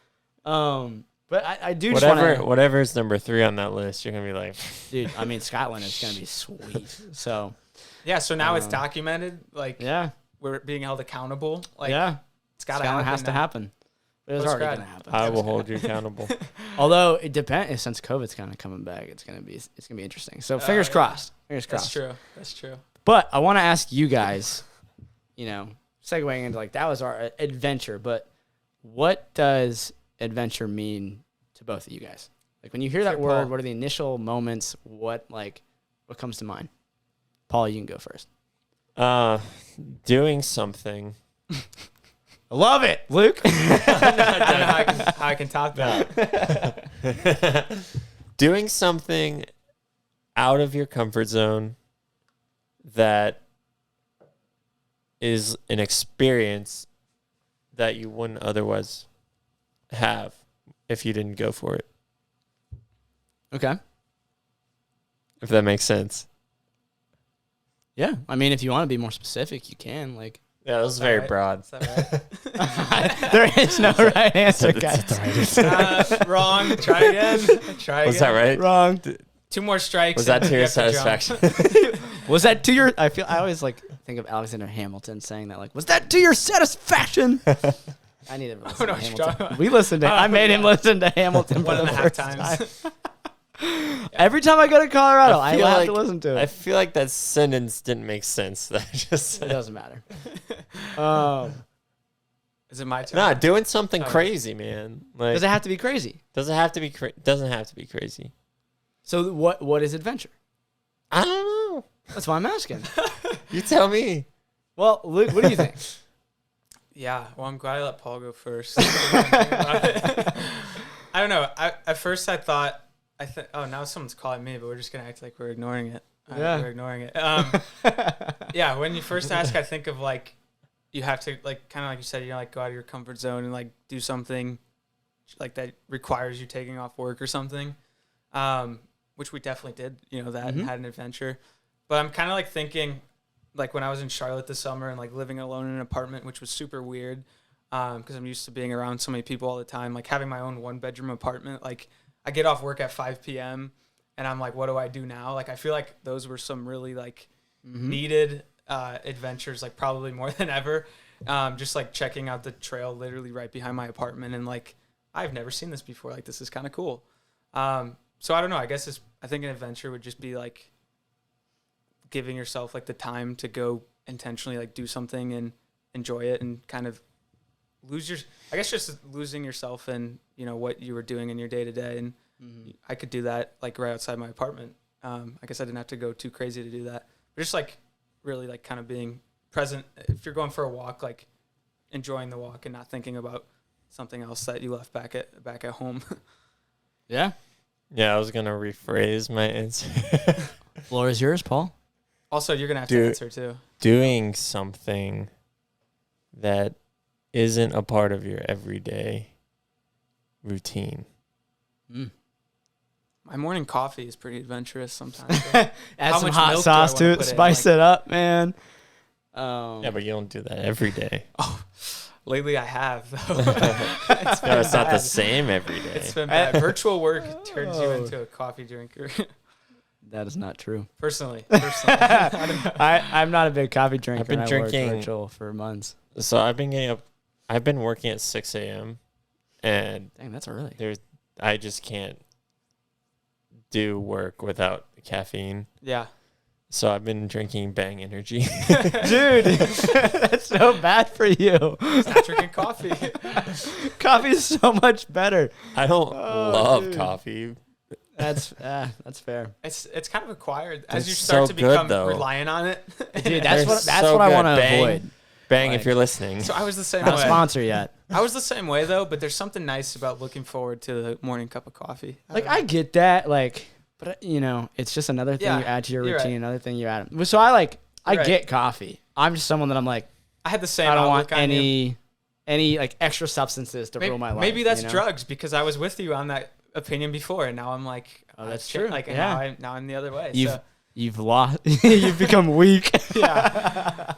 But I do just want to, Whatever's number 3 on that list, you're gonna be like, dude. I mean, Scotland is gonna be sweet. So yeah, so now it's documented. Like, yeah, we're being held accountable. Like, yeah, it's gotta Scotland happen. has to now. happen. But it's already Postgrad. gonna happen. I will hold you accountable. Although it depends, since COVID's kind of coming back, it's gonna be interesting. So fingers yeah. crossed. Fingers crossed. That's true. That's true. But I want to ask you guys, you know, segueing into like that was our adventure, but what does adventure mean to both of you guys? Like when you hear that Sure, word, Paul. what are the initial moments? What comes to mind? Paul, you can go first. Doing something. I love it, Luke. I don't know how I can top that. Doing something out of your comfort zone that is an experience that you wouldn't otherwise have if you didn't go for it. Okay. If that makes sense. Yeah. I mean, if you want to be more specific, you can. Like, Yeah, that was very right? broad. Is that right? there is no right answer, guys. Wrong. Try again. Try Was that again. right? Wrong. 2 more strikes. Was that and to you your have to jump. satisfaction? Was that to your? I always like think of Alexander Hamilton saying that. Like, was that to your satisfaction? I need to listen know to what you're talking Hamilton. about. We listened to. I made him yeah. listen to Hamilton for One and the a half first times. time. Every time I go to Colorado, I feel have like- to listen to I it. feel like that sentence didn't make sense. That I just It said. doesn't matter. Is it my turn? Nah, doing something Okay. crazy, man. Like Does it have to be crazy? doesn't have to be crazy. So what is adventure? I don't know. That's why I'm asking. You tell me. Well, Luke, what do you think? Yeah. Well, I'm glad I let Paul go first. I don't know. At first I thought oh, now someone's calling me, but we're just gonna act like we're ignoring it. Yeah. We're ignoring it. Yeah. When you first ask, I think of like you have to like kind of like you said, you know, like go out of your comfort zone and like do something like that requires you taking off work or something. Which we definitely did. You know that and had an adventure. But I'm kind of like thinking, like when I was in Charlotte this summer and like living alone in an apartment, which was super weird, because I'm used to being around so many people all the time. Like having my own 1-bedroom apartment. Like I get off work at 5 p.m. and I'm like, what do I do now? Like I feel like those were some really like needed adventures, like probably more than ever. Just like checking out the trail literally right behind my apartment and like I've never seen this before. Like this is kind of cool. So I don't know. I guess I think an adventure would just be like giving yourself like the time to go intentionally like do something and enjoy it and kind of just losing yourself in, you know, what you were doing in your day to day. And I could do that like right outside my apartment. I guess I didn't have to go too crazy to do that, but just like really like kind of being present. If you're going for a walk, like enjoying the walk and not thinking about something else that you left back at home. Yeah. Yeah, I was gonna rephrase my answer. Floor is yours, Paul. Also, you're gonna have to answer too. Doing something that isn't a part of your everyday routine. My morning coffee is pretty adventurous sometimes. Add some hot sauce to it, spice it up, man. Yeah, but you don't do that every day. Oh, lately I have. It's not the same every day. It's been bad. Virtual work turns you into a coffee drinker. That is not true. Personally. I'm not a big coffee drinker. I've been drinking virtual for months. So I've been getting up. I've been working at 6 a.m. and dang, that's early. I just can't do work without caffeine. Yeah. So I've been drinking Bang Energy. Dude, that's so bad for you. It's not drinking coffee. Coffee is so much better. I don't love coffee. That's fair. It's kind of acquired as you It's start so to become good, though. reliant on it. Dude, that's what so I good. want to Bang. avoid. Bang, Like- if you're listening. So I was the same Not a way. sponsor yet. I was the same way though, but there's something nice about looking forward to the morning cup of coffee. Like don't know. I get that, like, but it's just another thing Yeah, you add to your you're routine, right. another thing you add. So I You're right. get coffee. I'm just someone that I'm like, I had the same. I don't want outlook on you. any like extra substances to rule my life. Maybe that's you know? drugs because I was with you on that opinion before, and now I'm like, Oh, that's shit, true. Like, and Yeah. now I'm the other way. You've lost. You've become weak.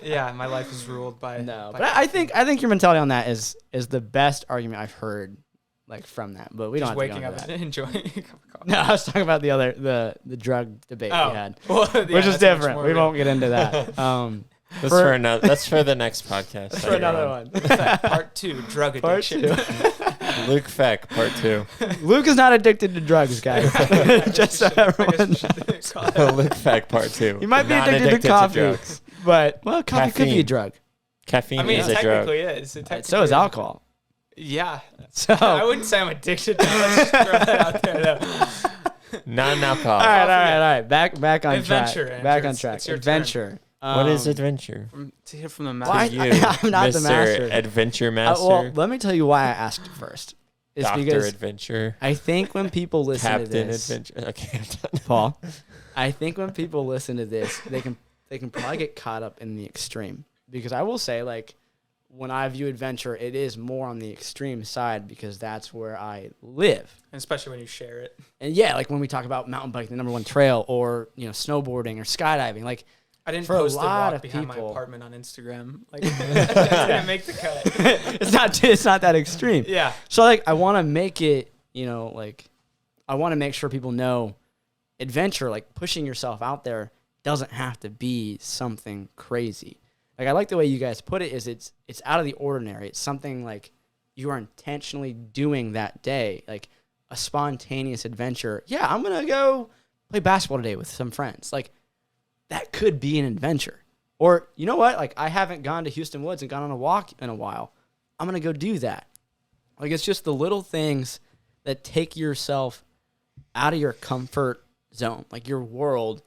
Yeah, my life is ruled by No, by but I think your mentality on that is the best argument I've heard, like from that. But we don't just have waking to go up into and enjoying a cup of coffee. that. No, I was talking about the drug debate we had, well, yeah, which is that's much different. more We of a- won't get into that. That's for the next podcast. That's for another one. Part 2, drug Part addiction. 2. Luke Feck, part 2. Luke is not addicted to drugs, guys. Just so everyone knows. Luke Feck, part 2. You might be Not addicted to coffee, drugs. but coffee could be a Caffeine. drug. Caffeine I mean, is it a drug. technically is. It So technically is alcohol. Yeah. So I wouldn't say I'm addicted to it. Let's just throw that out there, though. Non-alcohol. all right. Back on Adventure, track. Andrew. Back on It's track. your Adventure. What is adventure? To hear from the Why- master. You, I'm not the Mr. master. Adventure Master. Well, let me tell you why I asked first. It's Dr. because Adventure. I think when people listen to Captain this, Adventure. Okay, I'm done. Paul, I think when people listen to this, they can probably get caught up in the extreme. Because I will say, like, when I view adventure, it is more on the extreme side because that's where I live. And especially when you share it. And yeah, like when we talk about mountain biking, the number one trail, or snowboarding or skydiving, like I didn't For a post the lot walk of behind my people- apartment on Instagram. Like, that didn't make the cut. it's not that extreme. Yeah. So like I want to make it, like I want to make sure people know adventure, like pushing yourself out there doesn't have to be something crazy. Like I like the way you guys put it is it's out of the ordinary. It's something like you are intentionally doing that day, like a spontaneous adventure. Yeah, I'm going to go play basketball today with some friends. Like that could be an adventure. Or you know what? Like I haven't gone to Houston Woods and gone on a walk in a while. I'm going to go do that. Like it's just the little things that take yourself out of your comfort zone, like your world,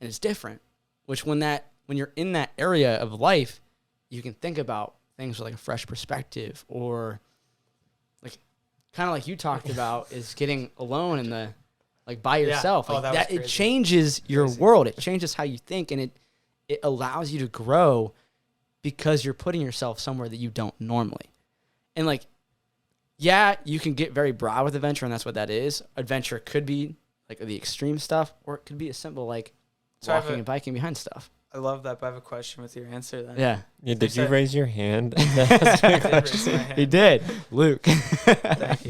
and it's different. Which when you're in that area of life, you can think about things with like a fresh perspective, or like kind of like you talked about is getting alone in the like by yourself. Oh, Like that was it crazy. changes your Crazy. world. It changes how you think, and it allows you to grow because you're putting yourself somewhere that you don't normally. And like, yeah, you can get very broad with adventure, and that's what that is. Adventure could be like the extreme stuff, or it could be as simple like So I have walking a- and biking behind stuff. I love that, but I have a question with your answer then. Yeah, Yeah, did you said- raise your hand? I did raise my hand. he did. Luke. Thank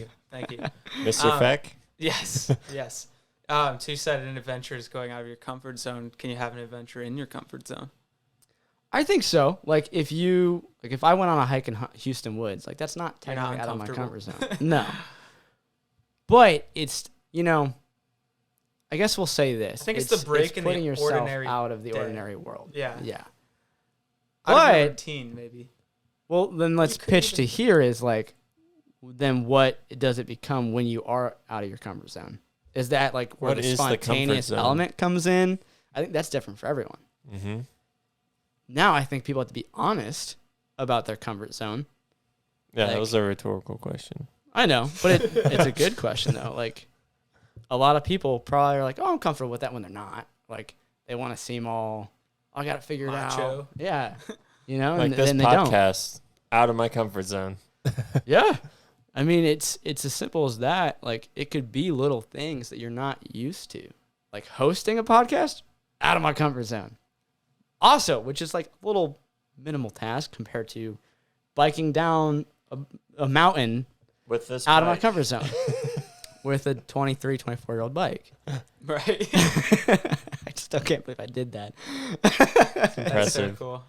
you. Mr. Feck? Yes. Yes. So you said an adventure is going out of your comfort zone. Can you have an adventure in your comfort zone? I think so. Like if I went on a hike in Houston Woods, like that's not You're not technically out of my comfort uncomfortable. zone. No. But it's, I guess we'll say this. I think it's the break in the putting yourself ordinary out of the day. ordinary world. Yeah. Yeah. Out of your But- routine, maybe. Well, then let's could pitch even- to here is like, then what does it become when you are out of your comfort zone? Is that like where What the is the comfort spontaneous zone? element comes in? I think that's different for everyone. Mm-hmm. Now I think people have to be honest about their comfort zone. Yeah, Like- that was a rhetorical question. I know, but it's a good question though. Like a lot of people probably are like, "Oh, I'm comfortable with that," when they're not. Like they want to seem all I got to figure it Macho. out. Yeah. You know, Like and this then they don't. podcast, out of my comfort zone. Yeah. I mean, it's as simple as that. Like, it could be little things that you're not used to. Like hosting a podcast, out of my comfort zone. Also, which is like a little minimal task compared to biking down a mountain With this out of my bike. comfort zone with a 23, 24-year-old bike. Right. I still can't believe I did that. That's so Impressive. cool.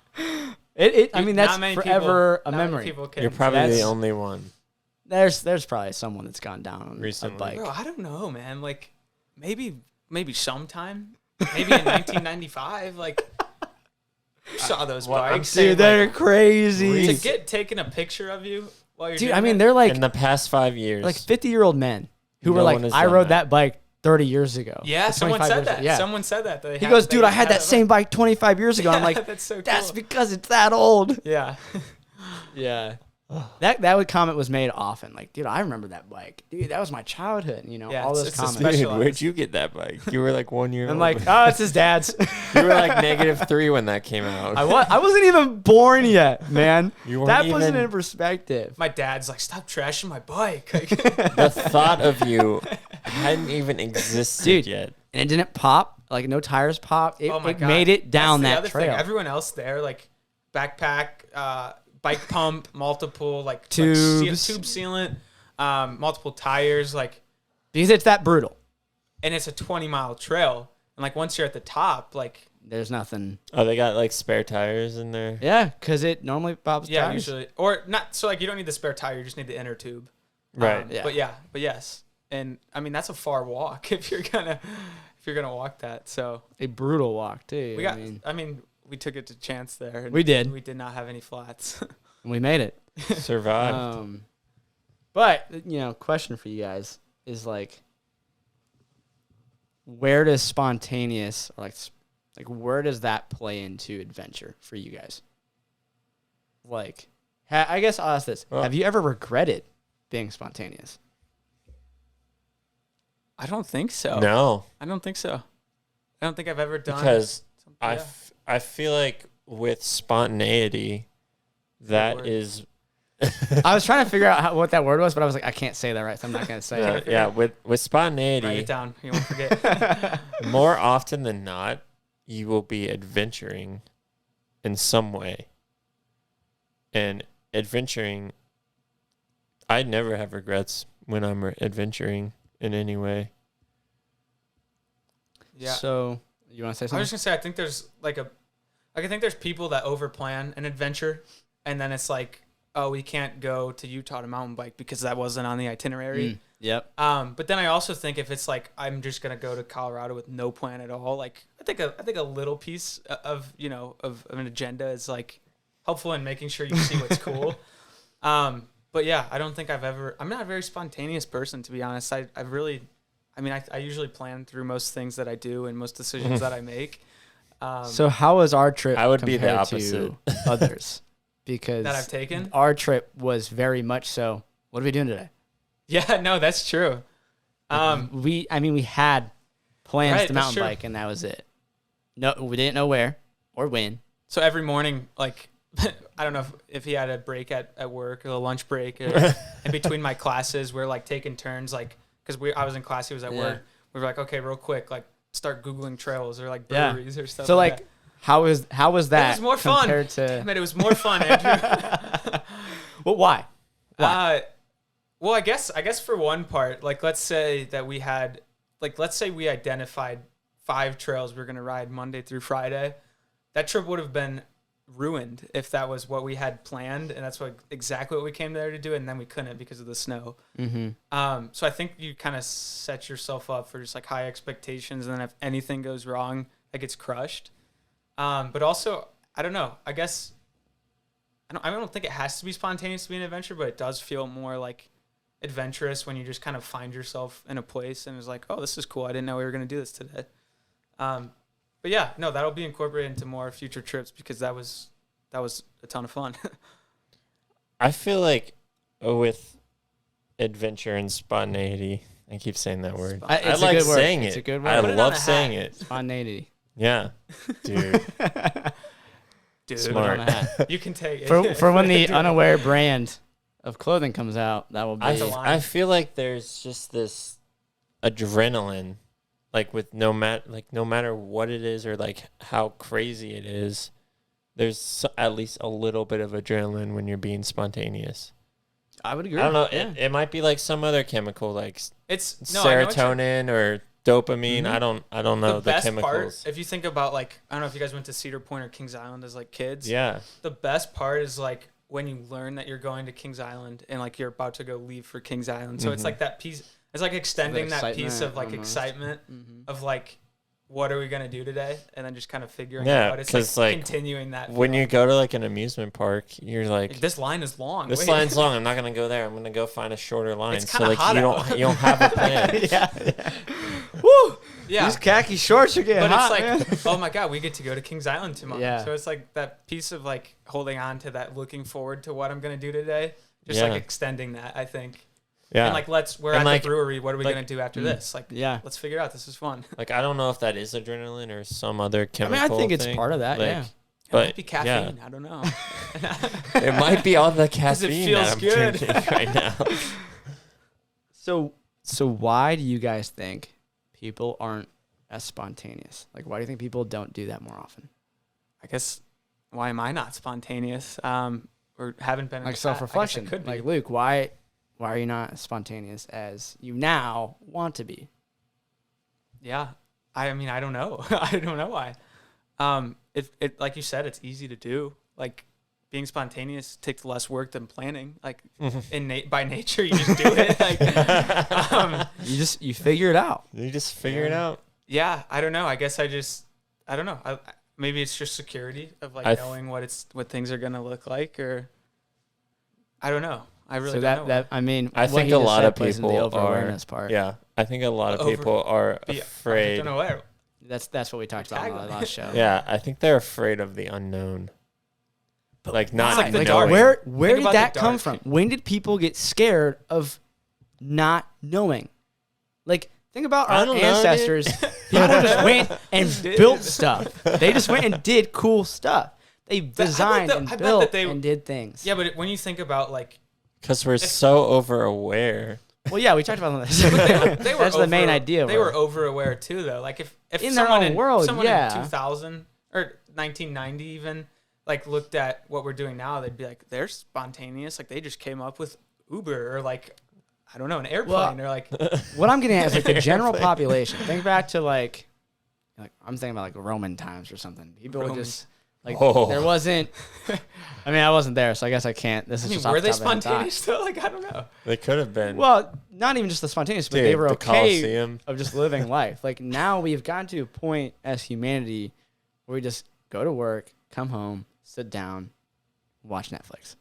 I mean, that's Not many forever people, a not many memory. people can You're say probably that. the That's- only one. There's probably someone that's gone down on Recently. a bike. Bro, I don't know, man. Like, maybe sometime. Maybe in 1995. Like, you saw those Well, I'm bikes. saying, Dude, they're like, crazy. To get taken a picture of you while you're Dude, doing I mean, it, they're like In the past 5 years. 50-year-old men who No were one like, has I done rode that. that bike 30 years ago. yeah, or someone 25 said years that. ago. Yeah. Someone said that. He goes, dude, I had that same bike 25 years ago. I'm like, that's so cool. that's because it's that old. Yeah. Yeah. That comment was made often. Like, dude, I remember that bike. Dude, that was my childhood. You know, Yeah, all it's- those it's a comments. special- Dude, where'd you get that bike? You were like 1 year I'm old. like, oh, it's his dad's. you were like -3 when that came out. I wasn't even born yet, man. You weren't That puts it even- in perspective. My dad's like, stop trashing my bike. Like, The thought of you hadn't even existed Dude. yet. And it didn't pop. Like, no tires popped. It, oh my it God. made it down That's the that other trail. Thing. Everyone else there, like, backpack, bike pump, multiple, like, Tubes. tube sealant, multiple tires, like, Because it's that brutal. and it's a 20-mile trail. And, like, once you're at the top, like, There's nothing. Oh, they got like spare tires in there. Yeah, because it normally pops yeah, tires. usually. Or not, so, like, you don't need the spare tire. You just need the inner tube. Right. Yeah. But yes. And, I mean, that's a far walk if you're gonna walk that. So, A brutal walk, too. we got, I mean, we took it to chance there. And We did. We did not have any flats. we made it. Survived. But, you know, question for you guys is, like, where does spontaneous, or like where does that play into adventure for you guys? Like, I guess I'll ask this. Well- Have you ever regretted being spontaneous? I don't think so. No, I don't think so. I don't think I've ever done because something- yeah. I feel like with spontaneity, that word. is I was trying to figure out what that word was, but I was like, I can't say that right, so I'm not going to say it. yeah, with Write spontaneity, it down. You won't forget. more often than not, you will be adventuring in some way. And adventuring, I never have regrets when I'm adventuring in any way. Yeah. So, you want to say I something? was just gonna say I think there's I think there's people that overplan an adventure and then it's like, oh, we can't go to Utah to mountain bike because that wasn't on the itinerary. Yep. But then I also think if it's like I'm just gonna go to Colorado with no plan at all, like I think a little piece of of an agenda is like helpful in making sure you see what's cool. But yeah, I don't think I'm not a very spontaneous person, to be honest. I usually plan through most things that I do and most decisions that I make. So how was our trip I would be the compared opposite. to others? Because That I've taken? our trip was very much so, what are we doing today? Yeah, no, that's true. We had plans Right, to that's mountain true. bike, and that was it. No, we didn't know where or when. So every morning, like, I don't know if he had a break at work, or a lunch break, or in between my classes, we're like taking turns, like, because I was in class, he was at Yeah. work. We were like, okay, real quick, like, start Googling trails or like Yeah. breweries or stuff. So like like, how was that? It was more fun. compared that. to? Damn it, it was more fun, Andrew. Well, why? Well, I guess for one part, like, let's say we identified 5 trails we're gonna ride Monday through Friday. That trip would have been ruined if that was what we had planned, and that's exactly what we came there to do, and then we couldn't because of the snow. Mm-hmm. So I think you kind of set yourself up for just like high expectations, and then if anything goes wrong, it gets crushed. But also, I don't know. I guess I don't think it has to be spontaneous to be an adventure, but it does feel more like adventurous when you just kind of find yourself in a place and it's like, oh, this is cool. I didn't know we were going to do this today. But yeah, no, that'll be incorporated into more future trips because that was a ton of fun. I feel like with adventure and spontaneity, I keep saying that word. It's I a like good word. saying It's it. a good I word. Put it on love a saying hat. it. Spontaneity. Yeah, dude. Dude, Smart. On a hat. you can take it. For when the Unaware brand of clothing comes out, that will be. I feel like there's just this adrenaline, like with no matter what it is or like how crazy it is, there's at least a little bit of adrenaline when you're being spontaneous. I would agree. I don't know. Yeah. It might be like some other chemical, like It's no, I know what you're- serotonin or dopamine. Mhm. I don't know the best chemicals. part, if you think about like, I don't know if you guys went to Cedar Point or Kings Island as like kids. Yeah. The best part is like when you learn that you're going to Kings Island and like you're about to go leave for Kings Island. So it's Mhm. like that piece. It's like extending that piece excitement of like almost. excitement Mhm. of like, what are we gonna do today? And then just kind of figuring Yeah, out. It's 'cause, like like, continuing that. When feeling. you go to like an amusement park, you're like, This line is long. this Wait. line's long. I'm not gonna go there. I'm gonna go find a shorter line. It's So kinda like hot you out. don't have a plan. yeah. Woo! Yeah. These khaki shorts are getting But hot, it's like, man. oh my God, we get to go to Kings Island tomorrow. Yeah. So it's like that piece of like holding on to that, looking forward to what I'm going to do today. Just Yeah. like extending that, I think. Yeah. And like, we're And at like- the brewery. What are we like- going to do after Mm. this? Like, Yeah. let's figure it out. This is fun. Like I don't know if that is adrenaline or some other I chemical. mean, I think it's thing. part of that. Like, Yeah. It But might be caffeine. I don't know. it might be all the 'Cause it caffeine feels that I'm good. drinking right now. So why do you guys think people aren't as spontaneous? Like, why do you think people don't do that more often? I guess, why am I not spontaneous? Or haven't been in Like the past? I guess I self-reflection. could be. Like, Luke, why are you not as spontaneous as you now want to be? Yeah. I mean, I don't know. I don't know why. It like you said, it's easy to do. Like being spontaneous takes less work than planning. Like by nature, you just do it. Like, You figure it out. You just figure it Yeah. out. yeah, I don't know. I guess I don't know. Maybe it's just security of like knowing what things are gonna look like, or I don't know. I really So don't know. I mean, I what think he a just lot said of plays into people the are. over-awareness part. Yeah, I think a lot of Over- people are I afraid. don't know where. That's what we talked about on the last show. Yeah, I think they're afraid of the unknown. Like not It's like the knowing. dark. Where Think did about that the come dark. from? When did people get scared of not knowing? Like, think about I our don't know, dude. ancestors. People just went and built stuff. They just went and did cool stuff. They designed I and bet built that they- and did things. Yeah, but when you think about like Because we're so over aware. Well, yeah, we talked about this. they were That's the main idea. They were over aware too, though. Like if In their someone own world, someone yeah. in 2000 or 1990 even like looked at what we're doing now, they'd be like, they're spontaneous. Like they just came up with Uber or like I don't know, an airplane or like What I'm getting at is like the general population. Think back to like I'm thinking about like Roman times or something. People would Roman. just like Whoa. there wasn't. I mean, I wasn't there, so I guess I can't. This is just off were the they top of my head. spontaneous though? Like I don't know. They could have been. Well, not even just the spontaneous, but Dude, they were the okay Colosseum. of just living life. Like now we've gotten to a point as humanity where we just go to work, come home, sit down, watch Netflix.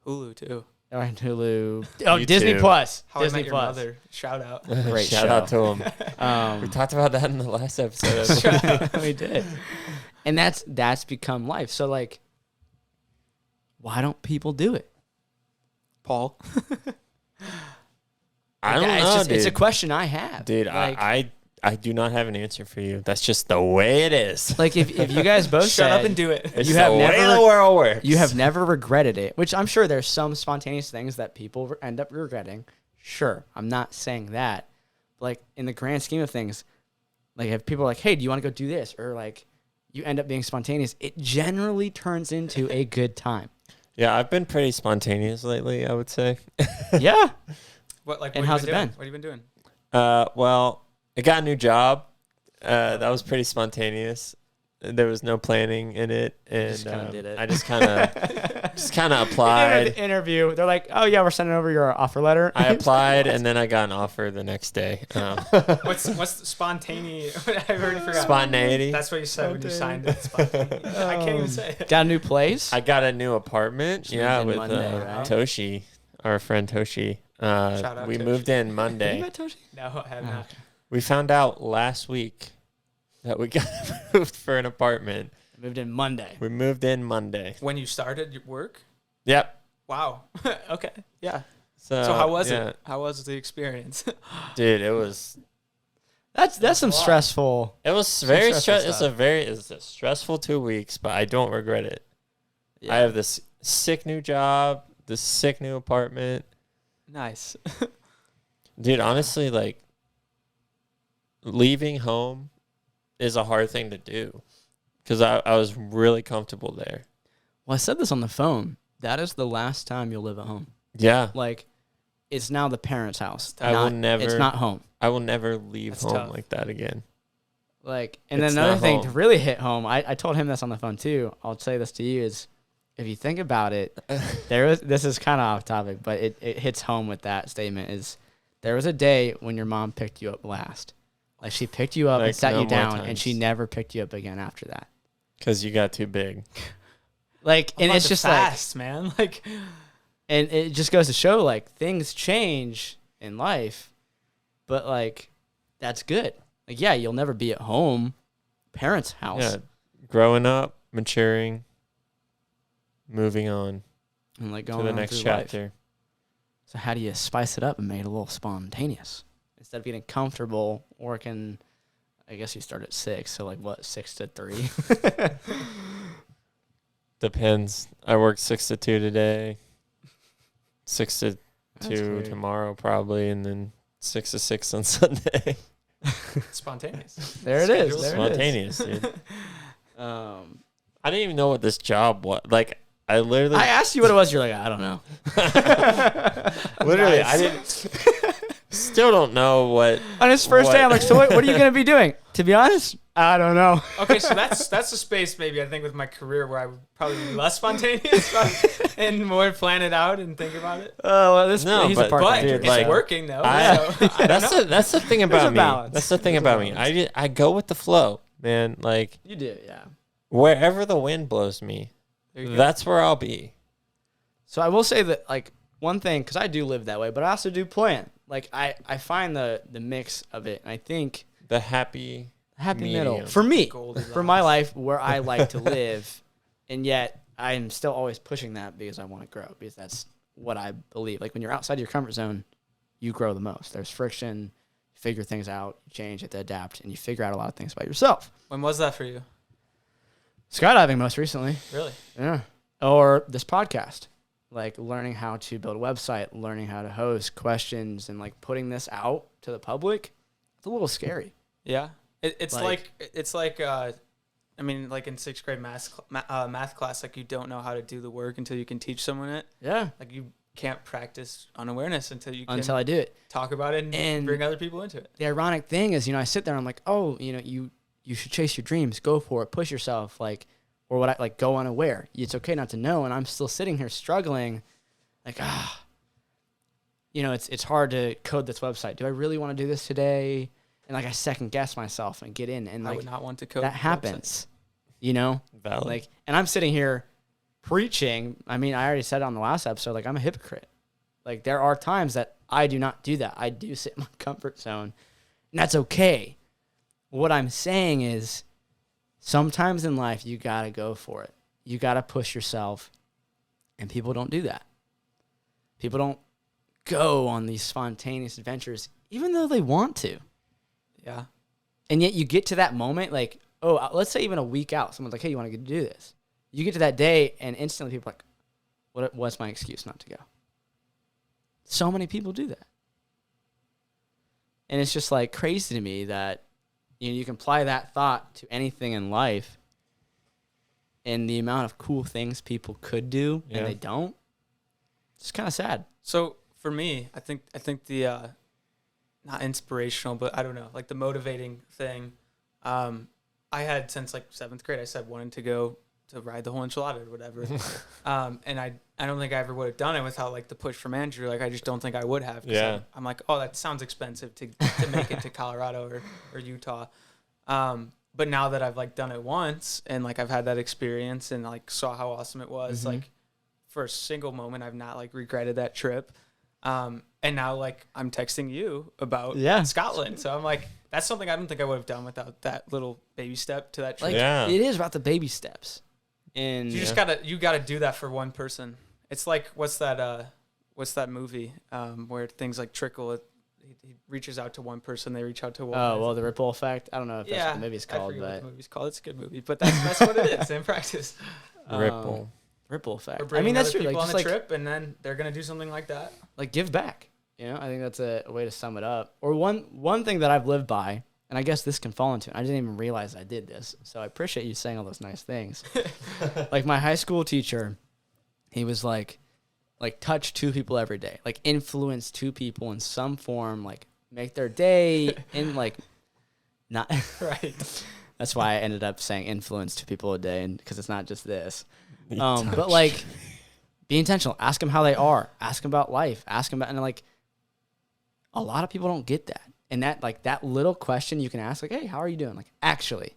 Hulu too. Or Hulu. Oh, YouTube. Disney Plus. How Disney I Met Your Plus. Mother. Shout out. Great Shout out to them. Um, We talked about that in the last episode. we did. And that's become life. So like, why don't people do it? Paul. I don't It's know, just- dude. It's a question I have. Dude, like, I do not have an answer for you. That's just the way it is. like if you guys both Shut up said and do it. It's you the have way never- the world works. you have never regretted it, which I'm sure there's some spontaneous things that people end up regretting. Sure, I'm not saying that. But like in the grand scheme of things, like if people are like, hey, do you want to go do this? Or like you end up being spontaneous, it generally turns into a good time. Yeah, I've been pretty spontaneous lately, I would say. Yeah. What like? And what how's you it doing? been? What have you been doing? Well, I got a new job. That was pretty spontaneous. There was no planning in it, and Just kinda did it. I just kind of The applied. interview, they're like, oh yeah, we're sending over your offer letter. I applied, and then I got an offer the next day. What's the spontaneity? I already forgot. Spontaneity. That's what you said when you signed it. Spontaneity. I can't even say it. Got a new place. I got a new apartment. Just Yeah, moved with in Monday, right? Toshi, our friend Toshi. Shout out We Toshi. moved in You Monday. met Toshi? No, I have Oh, not. okay. We found out last week that we got moved for an apartment. Moved in Monday. We moved in Monday. When you started your work? Yep. Wow. Okay. Yeah. So So how was yeah. it? How was the experience? Dude, it was That's some a lot. stressful. It was Some very stressful stressful. stuff. It's a stressful 2 weeks, but I don't regret it. Yeah. I have this sick new job, this sick new apartment. Nice. Dude, honestly, like, leaving home is a hard thing to do because I was really comfortable there. Well, I said this on the phone. That is the last time you'll live at home. Yeah. Like, it's now the parents' house. I will never. It's not home. I will never leave That's home tough. like that again. Like, and It's then another not thing to home. really hit home, I told him this on the phone too. I'll say this to you is, if you think about it, this is kind of off topic, but it hits home with that statement is, there was a day when your mom picked you up last. Like, she picked you up and Like, sat no you more down, and times. she never picked you up again after that. Because you got too big. Like, and it's just fast, man. Like, and it just goes to show, like, things change in life, but, like, that's good. Like, yeah, you'll never be at home, parents' house. Yeah. Growing up, maturing, moving on And, like, to going the on next through life. chapter. So how do you spice it up and make it a little spontaneous? Instead of getting comfortable working, I guess you start at 6, so like what, 6 to 3? Depends. I work 6 to 2 today, 6 to That's 2 weird. tomorrow probably, and then 6 to 6 on Sunday. spontaneous. There it is. Schedules. There Spontaneous, dude. it is. Um, I didn't even know what this job was. Like, I literally, I asked you what it was. You're like, I don't know. literally, Nice. I didn't, still don't know what. On his first day, I'm like, so what are you going to be doing? To be honest, I don't know. Okay, so that's the space maybe I think with my career where I would probably be less spontaneous and more plan it out and think about it. Oh, well, this No, he's but- a part But dude, it's like, working though. I- so I don't know. That's the thing There's about a me. balance. That's the thing There's a about me. balance. I go with the flow, man. Like, You do, yeah. wherever the wind blows me, There you go. that's where I'll be. So I will say that, like, one thing, because I do live that way, but I also do plan. Like, I find the mix of it, and I think The happy. happy Medium. middle for me, Goldilocks. for my life, where I like to live, and yet I'm still always pushing that because I want to grow, because that's what I believe. Like, when you're outside your comfort zone, you grow the most. There's friction, you figure things out, you change, you have to adapt, and you figure out a lot of things about yourself. When was that for you? Skydiving most recently. Really? Yeah. Or this podcast, like learning how to build a website, learning how to host questions, and like putting this out to the public. It's a little scary. Yeah. It's Like- like I mean, like in 6th grade math class, like you don't know how to do the work until you can teach someone it. Yeah. Like you can't practice unawareness until you can Until I do it. talk about it and bring other people into it. The ironic thing is, I sit there, I'm like, oh, you should chase your dreams, go for it, push yourself, like, or what I like, go unaware. It's okay not to know, and I'm still sitting here struggling, like, it's hard to code this website. Do I really want to do this today? And like I second guess myself and get in, and I like would not want to code that websites. happens, Valid. like, and I'm sitting here preaching. I mean, I already said it on the last episode, like, I'm a hypocrite. Like, there are times that I do not do that. I do sit in my comfort zone, and that's okay. What I'm saying is, sometimes in life, you got to go for it. You got to push yourself, and people don't do that. People don't go on these spontaneous adventures, even though they want to. Yeah. And yet you get to that moment, like, oh, let's say even a week out, someone's like, hey, you want to do this? You get to that day, and instantly people are like, what's my excuse not to go? So many people do that. And it's just like crazy to me that you can apply that thought to anything in life, and the amount of cool things people could do Yeah. and they don't. It's kind of sad. So for me, I think the not inspirational, but I don't know, like the motivating thing. I had since like 7th grade. I said wanted to go to ride the whole enchilada or whatever. And I don't think I ever would have done it without like the push from Andrew. Like I just don't think I would have. 'Cause Yeah. I'm like, oh, that sounds expensive to make it to Colorado or Utah. But now that I've like done it once and like I've had that experience and like saw how awesome it was, Mhm. like for a single moment I've not like regretted that trip. And now like I'm texting you about Yeah. Scotland. So I'm like, that's something I don't think I would have done without that little baby step to that trip. Like, Yeah. it is about the baby steps. And You just gotta do that for one person. It's like what's that movie where things like trickle? he reaches out to one person, they reach out to one. Oh, well, the ripple effect. I don't know if that's what the movie's I called, forget what but the movie's called. It's a good movie, but that's what it is in practice. Ripple. Ripple effect. We're I bringing mean, that's other true. people Like, on just the like, trip, and then they're gonna do something like that. like give back. You know, I think that's a way to sum it up. Or one thing that I've lived by, and I guess this can fall into it. I didn't even realize I did this, so I appreciate you saying all those nice things. Like my high school teacher, he was like touch 2 people every day, like influence 2 people in some form, like make their day in like not Right. That's why I ended up saying influence 2 people a day, and because it's not just this. But like be intentional. Ask them how they are. Ask them about life. Ask them about, and like a lot of people don't get that. And that like that little question you can ask, like, hey, how are you doing? Like actually,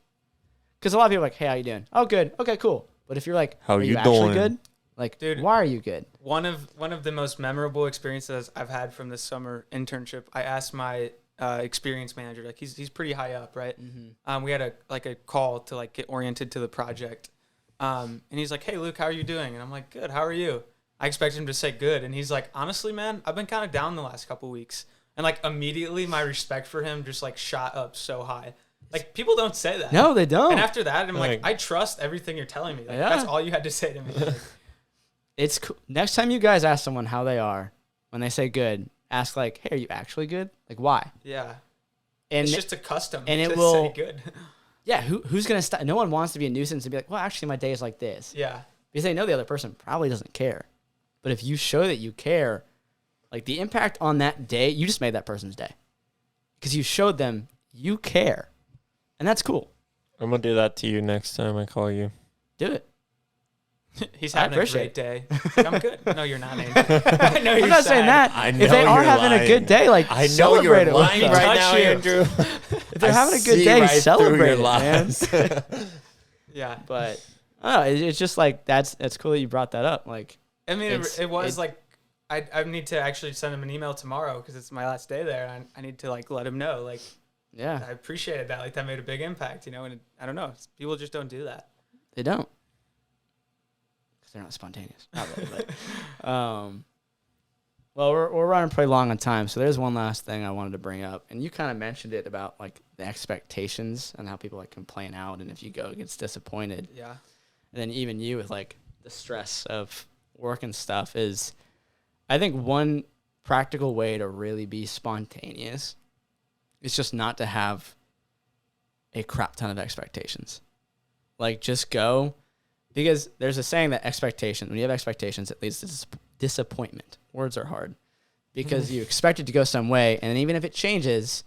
because a lot of people are like, hey, how you doing? Oh, good. Okay, cool. But if you're like, How are you actually doing? good? Like, Dude, why are you good? One of the most memorable experiences I've had from this summer internship, I asked my experience manager, like he's pretty high up, right? Mm-hmm. We had a call to like get oriented to the project, and he's like, "Hey Luke, how are you doing?" And I'm like, "Good. How are you?" I expected him to say good, and he's like, "Honestly, man, I've been kind of down the last couple weeks." And like immediately, my respect for him just like shot up so high. Like people don't say that. No, they don't. And after that, I'm like, Like- I trust everything you're telling me. Like, Yeah. That's all you had to say to me. Like, It's cool. Next time you guys ask someone how they are, when they say good, ask like, hey, are you actually good? Like, why? yeah, And it's just a custom. and it to will- say good. yeah, who's gonna stop? No one wants to be a nuisance and be like, well, actually, my day is like this. Yeah. Because they know the other person probably doesn't care. But if you show that you care, like the impact on that day, you just made that person's day. Because you showed them you care. And that's cool. I'm gonna do that to you next time I call you. Do it. He's I having a appreciate great day. Like, I'm good. No, you're not, Andrew. I know you're I'm not saying sad. that. I If know they are you're having a lying. good day, like I know celebrate you're it with lying them. right Touch now, you. Andrew. If they're I having a good see day, right through celebrate your it, man. lies. Yeah. But it's just like that's cool that you brought that up. Like I mean, It's- it was like, I need to actually send him an email tomorrow because it's my last day there. And I need to like let him know. Like, yeah, I appreciated that. Like that made a big impact, you know. And I don't know, people just don't do that. they don't. Because they're not spontaneous. Not really, but well, we're running pretty long on time, so there's one last thing I wanted to bring up, and you kind of mentioned it about like the expectations and how people like complain out, and if you go, it gets disappointed. Yeah. And then even you with like the stress of work and stuff is, I think one practical way to really be spontaneous is just not to have a crap ton of expectations. Like just go, because there's a saying that when you have expectations, it leads to disappointment. Words are hard because you expect it to go some way, and even if it changes,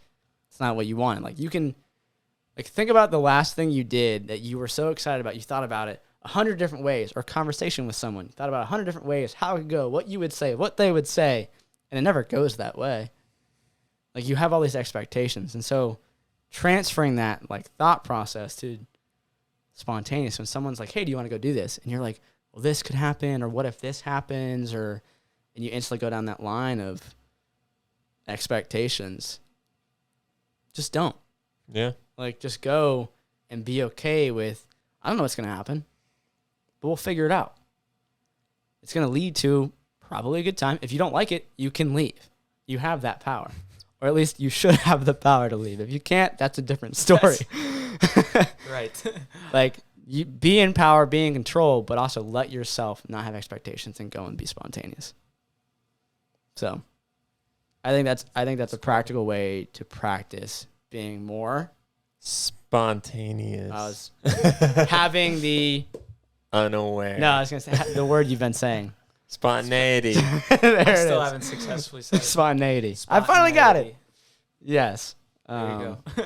it's not what you wanted. Like you can, like think about the last thing you did that you were so excited about. You thought about it 100 different ways, or conversation with someone. You thought about 100 different ways, how it could go, what you would say, what they would say, and it never goes that way. Like you have all these expectations, and so transferring that like thought process to spontaneous, when someone's like, hey, do you want to go do this? And you're like, well, this could happen, or what if this happens, or, and you instantly go down that line of expectations. Just don't. Yeah. Like, just go and be okay with, I don't know what's going to happen, but we'll figure it out. It's going to lead to probably a good time. If you don't like it, you can leave. You have that power. Or at least you should have the power to leave. If you can't, that's a different story. Right. Like, you be in power, be in control, but also let yourself not have expectations and go and be spontaneous. So, I think that's a practical way to practice being more Spontaneous. I was having the Unaware. no, I was gonna say the word you've been saying. Spontaneity. There I it still is. haven't successfully said it. Spontaneity. I finally got it. Yes. There you go.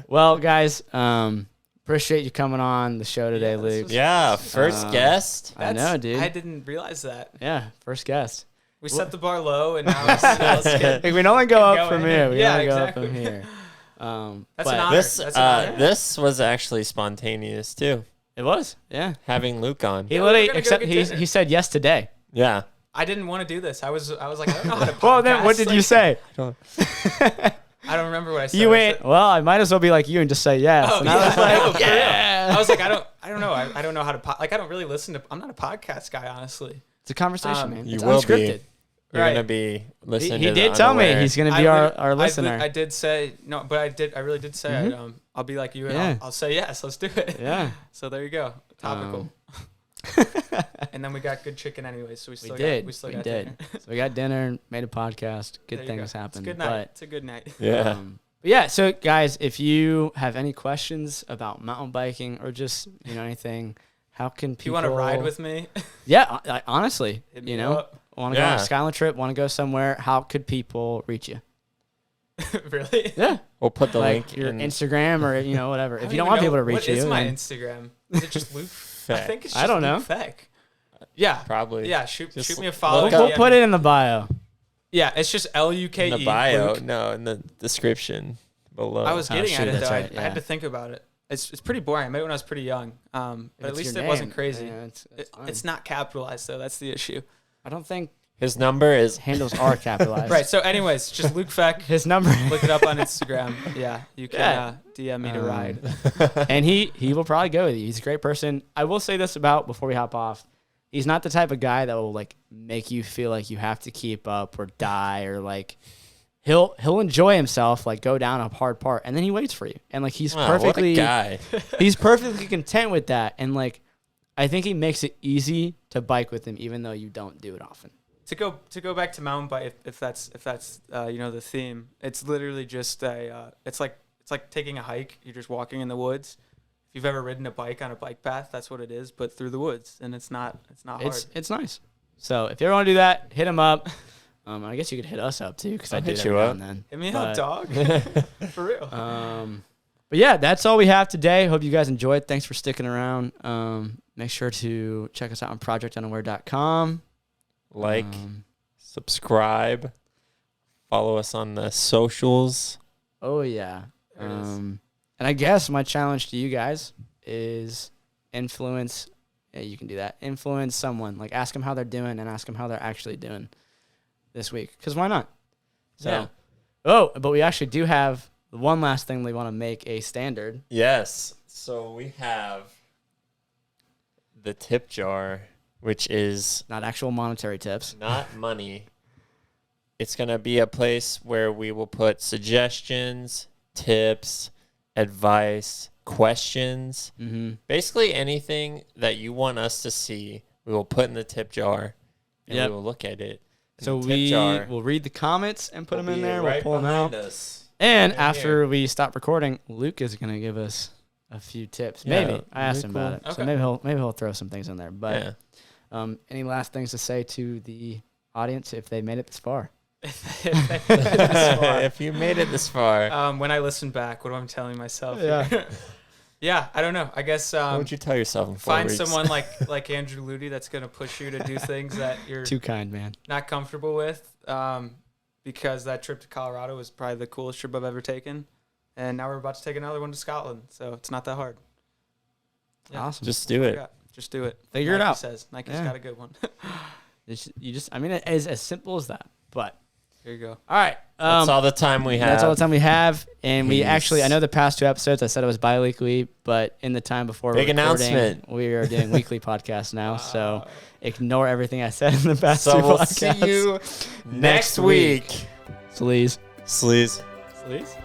Well, guys, appreciate you coming on the show today, Yeah, this Luke. was- Yeah, first guest. I know, dude. I didn't realize that. Yeah, first guest. We set the bar low, and now let's get. Like, we only go up Go from in. here. We Yeah, only go exactly. up from here. That's But an honor. This That's an honor. this was actually spontaneous too. It was, yeah. Having Luke on. He Yeah, we were literally gonna go accept. get He dinner. said yes today. Yeah. I didn't want to do this. I was like, I don't know how to podcast. Well, then what did you say? I don't remember what I said. You I went. said- Well, I might as well be like you and just say yes. Oh, And I was yeah. like, No, for real. yeah. I was like, I don't know. I don't know how to like. I don't really listen to. I'm not a podcast guy, honestly. It's a conversation, man. You It's will be. unscripted. You're Right. gonna be listening. He to did the tell me Unaware. he's going to be our listener. I did say no, but I really did say Mhm. I'll be like you and Yeah. I'll say yes. Let's do it. Yeah. So there you go. Topical. And then we got good chicken anyway, so we still got did. dinner. So we got dinner, made a podcast. Good There you things go. happened. It's a good night. It's a good night. Yeah. But yeah, so guys, if you have any questions about mountain biking or just, anything, how can If you people... want to ride with me, Yeah, honestly, hit me up. want to go on Yeah. a Skyline trip, want to go somewhere, how could people reach you? Really? Yeah. We'll put the Like link your in. Instagram or, whatever. I If don't you don't even want know- people to reach What is you, my then Instagram? Is it just Luke? I Feck. think it's I just don't know. Luke Feck. Yeah. Probably. Yeah. Shoot Just me a follow. look we'll up- put it in the bio. Yeah, it's just LUKE. in the bio. Luke. No, in the description below. I was Oh, getting shoot, at it that's though. right, I yeah. had to think about it. It's pretty boring. I made it when I was pretty young. But If at it's least your it wasn't name, crazy. yeah, it's fine. It's not capitalized though. That's the issue. I don't think His number is handles are capitalized. Right. So, anyways, just Luke Feck. His number. Look it up on Instagram. Yeah, you can Yeah. DM me to ride. And he will probably go with you. He's a great person. I will say this before we hop off. He's not the type of guy that will like make you feel like you have to keep up or die or like he'll enjoy himself, like go down a hard part and then he waits for you. And like he's Wow, perfectly what a guy. he's perfectly content with that. And like I think he makes it easy to bike with him even though you don't do it often. To go back to mountain bike, if that's the theme, it's literally just it's like taking a hike. You're just walking in the woods. If you've ever ridden a bike on a bike path, that's what it is, but through the woods, and it's not hard. It's nice. So if you ever want to do that, hit him up. I guess you could hit us up too because I I'll do hit it you every now up. and then. Hit me But- up, dog. For real. But yeah, that's all we have today. Hope you guys enjoyed. Thanks for sticking around. Make sure to check us out on projectunaware.com. Like, subscribe, follow us on the socials. Oh yeah. There it is. And I guess my challenge to you guys is influence. Yeah, you can do that. Influence someone. Like ask them how they're doing and ask them how they're actually doing this week. Because why not? So. Yeah. Oh, but we actually do have one last thing we want to make a standard. Yes. So we have the tip jar, which is Not actual monetary tips. not money. It's going to be a place where we will put suggestions, tips, advice, questions, Mm-hmm. basically anything that you want us to see, we will put in the tip jar and Yep. we will look at it. And So the tip jar we'll read the comments and put will them in be there. right We'll pull them out. behind us. And right after here. we stop recording, Luke is going to give us a few tips. Yeah, Maybe. I asked him Luke about it. will. So Okay. maybe he'll throw some things in there. But Yeah. any last things to say to the audience if they made it this far? If you made it this far, When I listen back, what am I telling myself? Yeah. here? Yeah, I don't know. I guess what would you tell yourself in 4 find weeks? someone like Andrew Ludy that's going to push you to do things that you're Too kind, man. not comfortable with. Because that trip to Colorado was probably the coolest trip I've ever taken. And now we're about to take another one to Scotland. So it's not that hard. Yeah. Awesome. Just do it. Yeah, just do it. Figure it Nike out. says. Nike's Yeah. got a good one. I mean, it is as simple as that. But, Here you go. all right. That's all the time we have. That's all the time we have. And we Peace. actually, I know the past 2 episodes, I said it was bi-weekly, but in the time before Big recording, announcement. we are doing weekly podcasts now. So ignore everything I said in the past So 2 we'll podcasts. see you next week. Sleaze. Sleaze. Sleaze?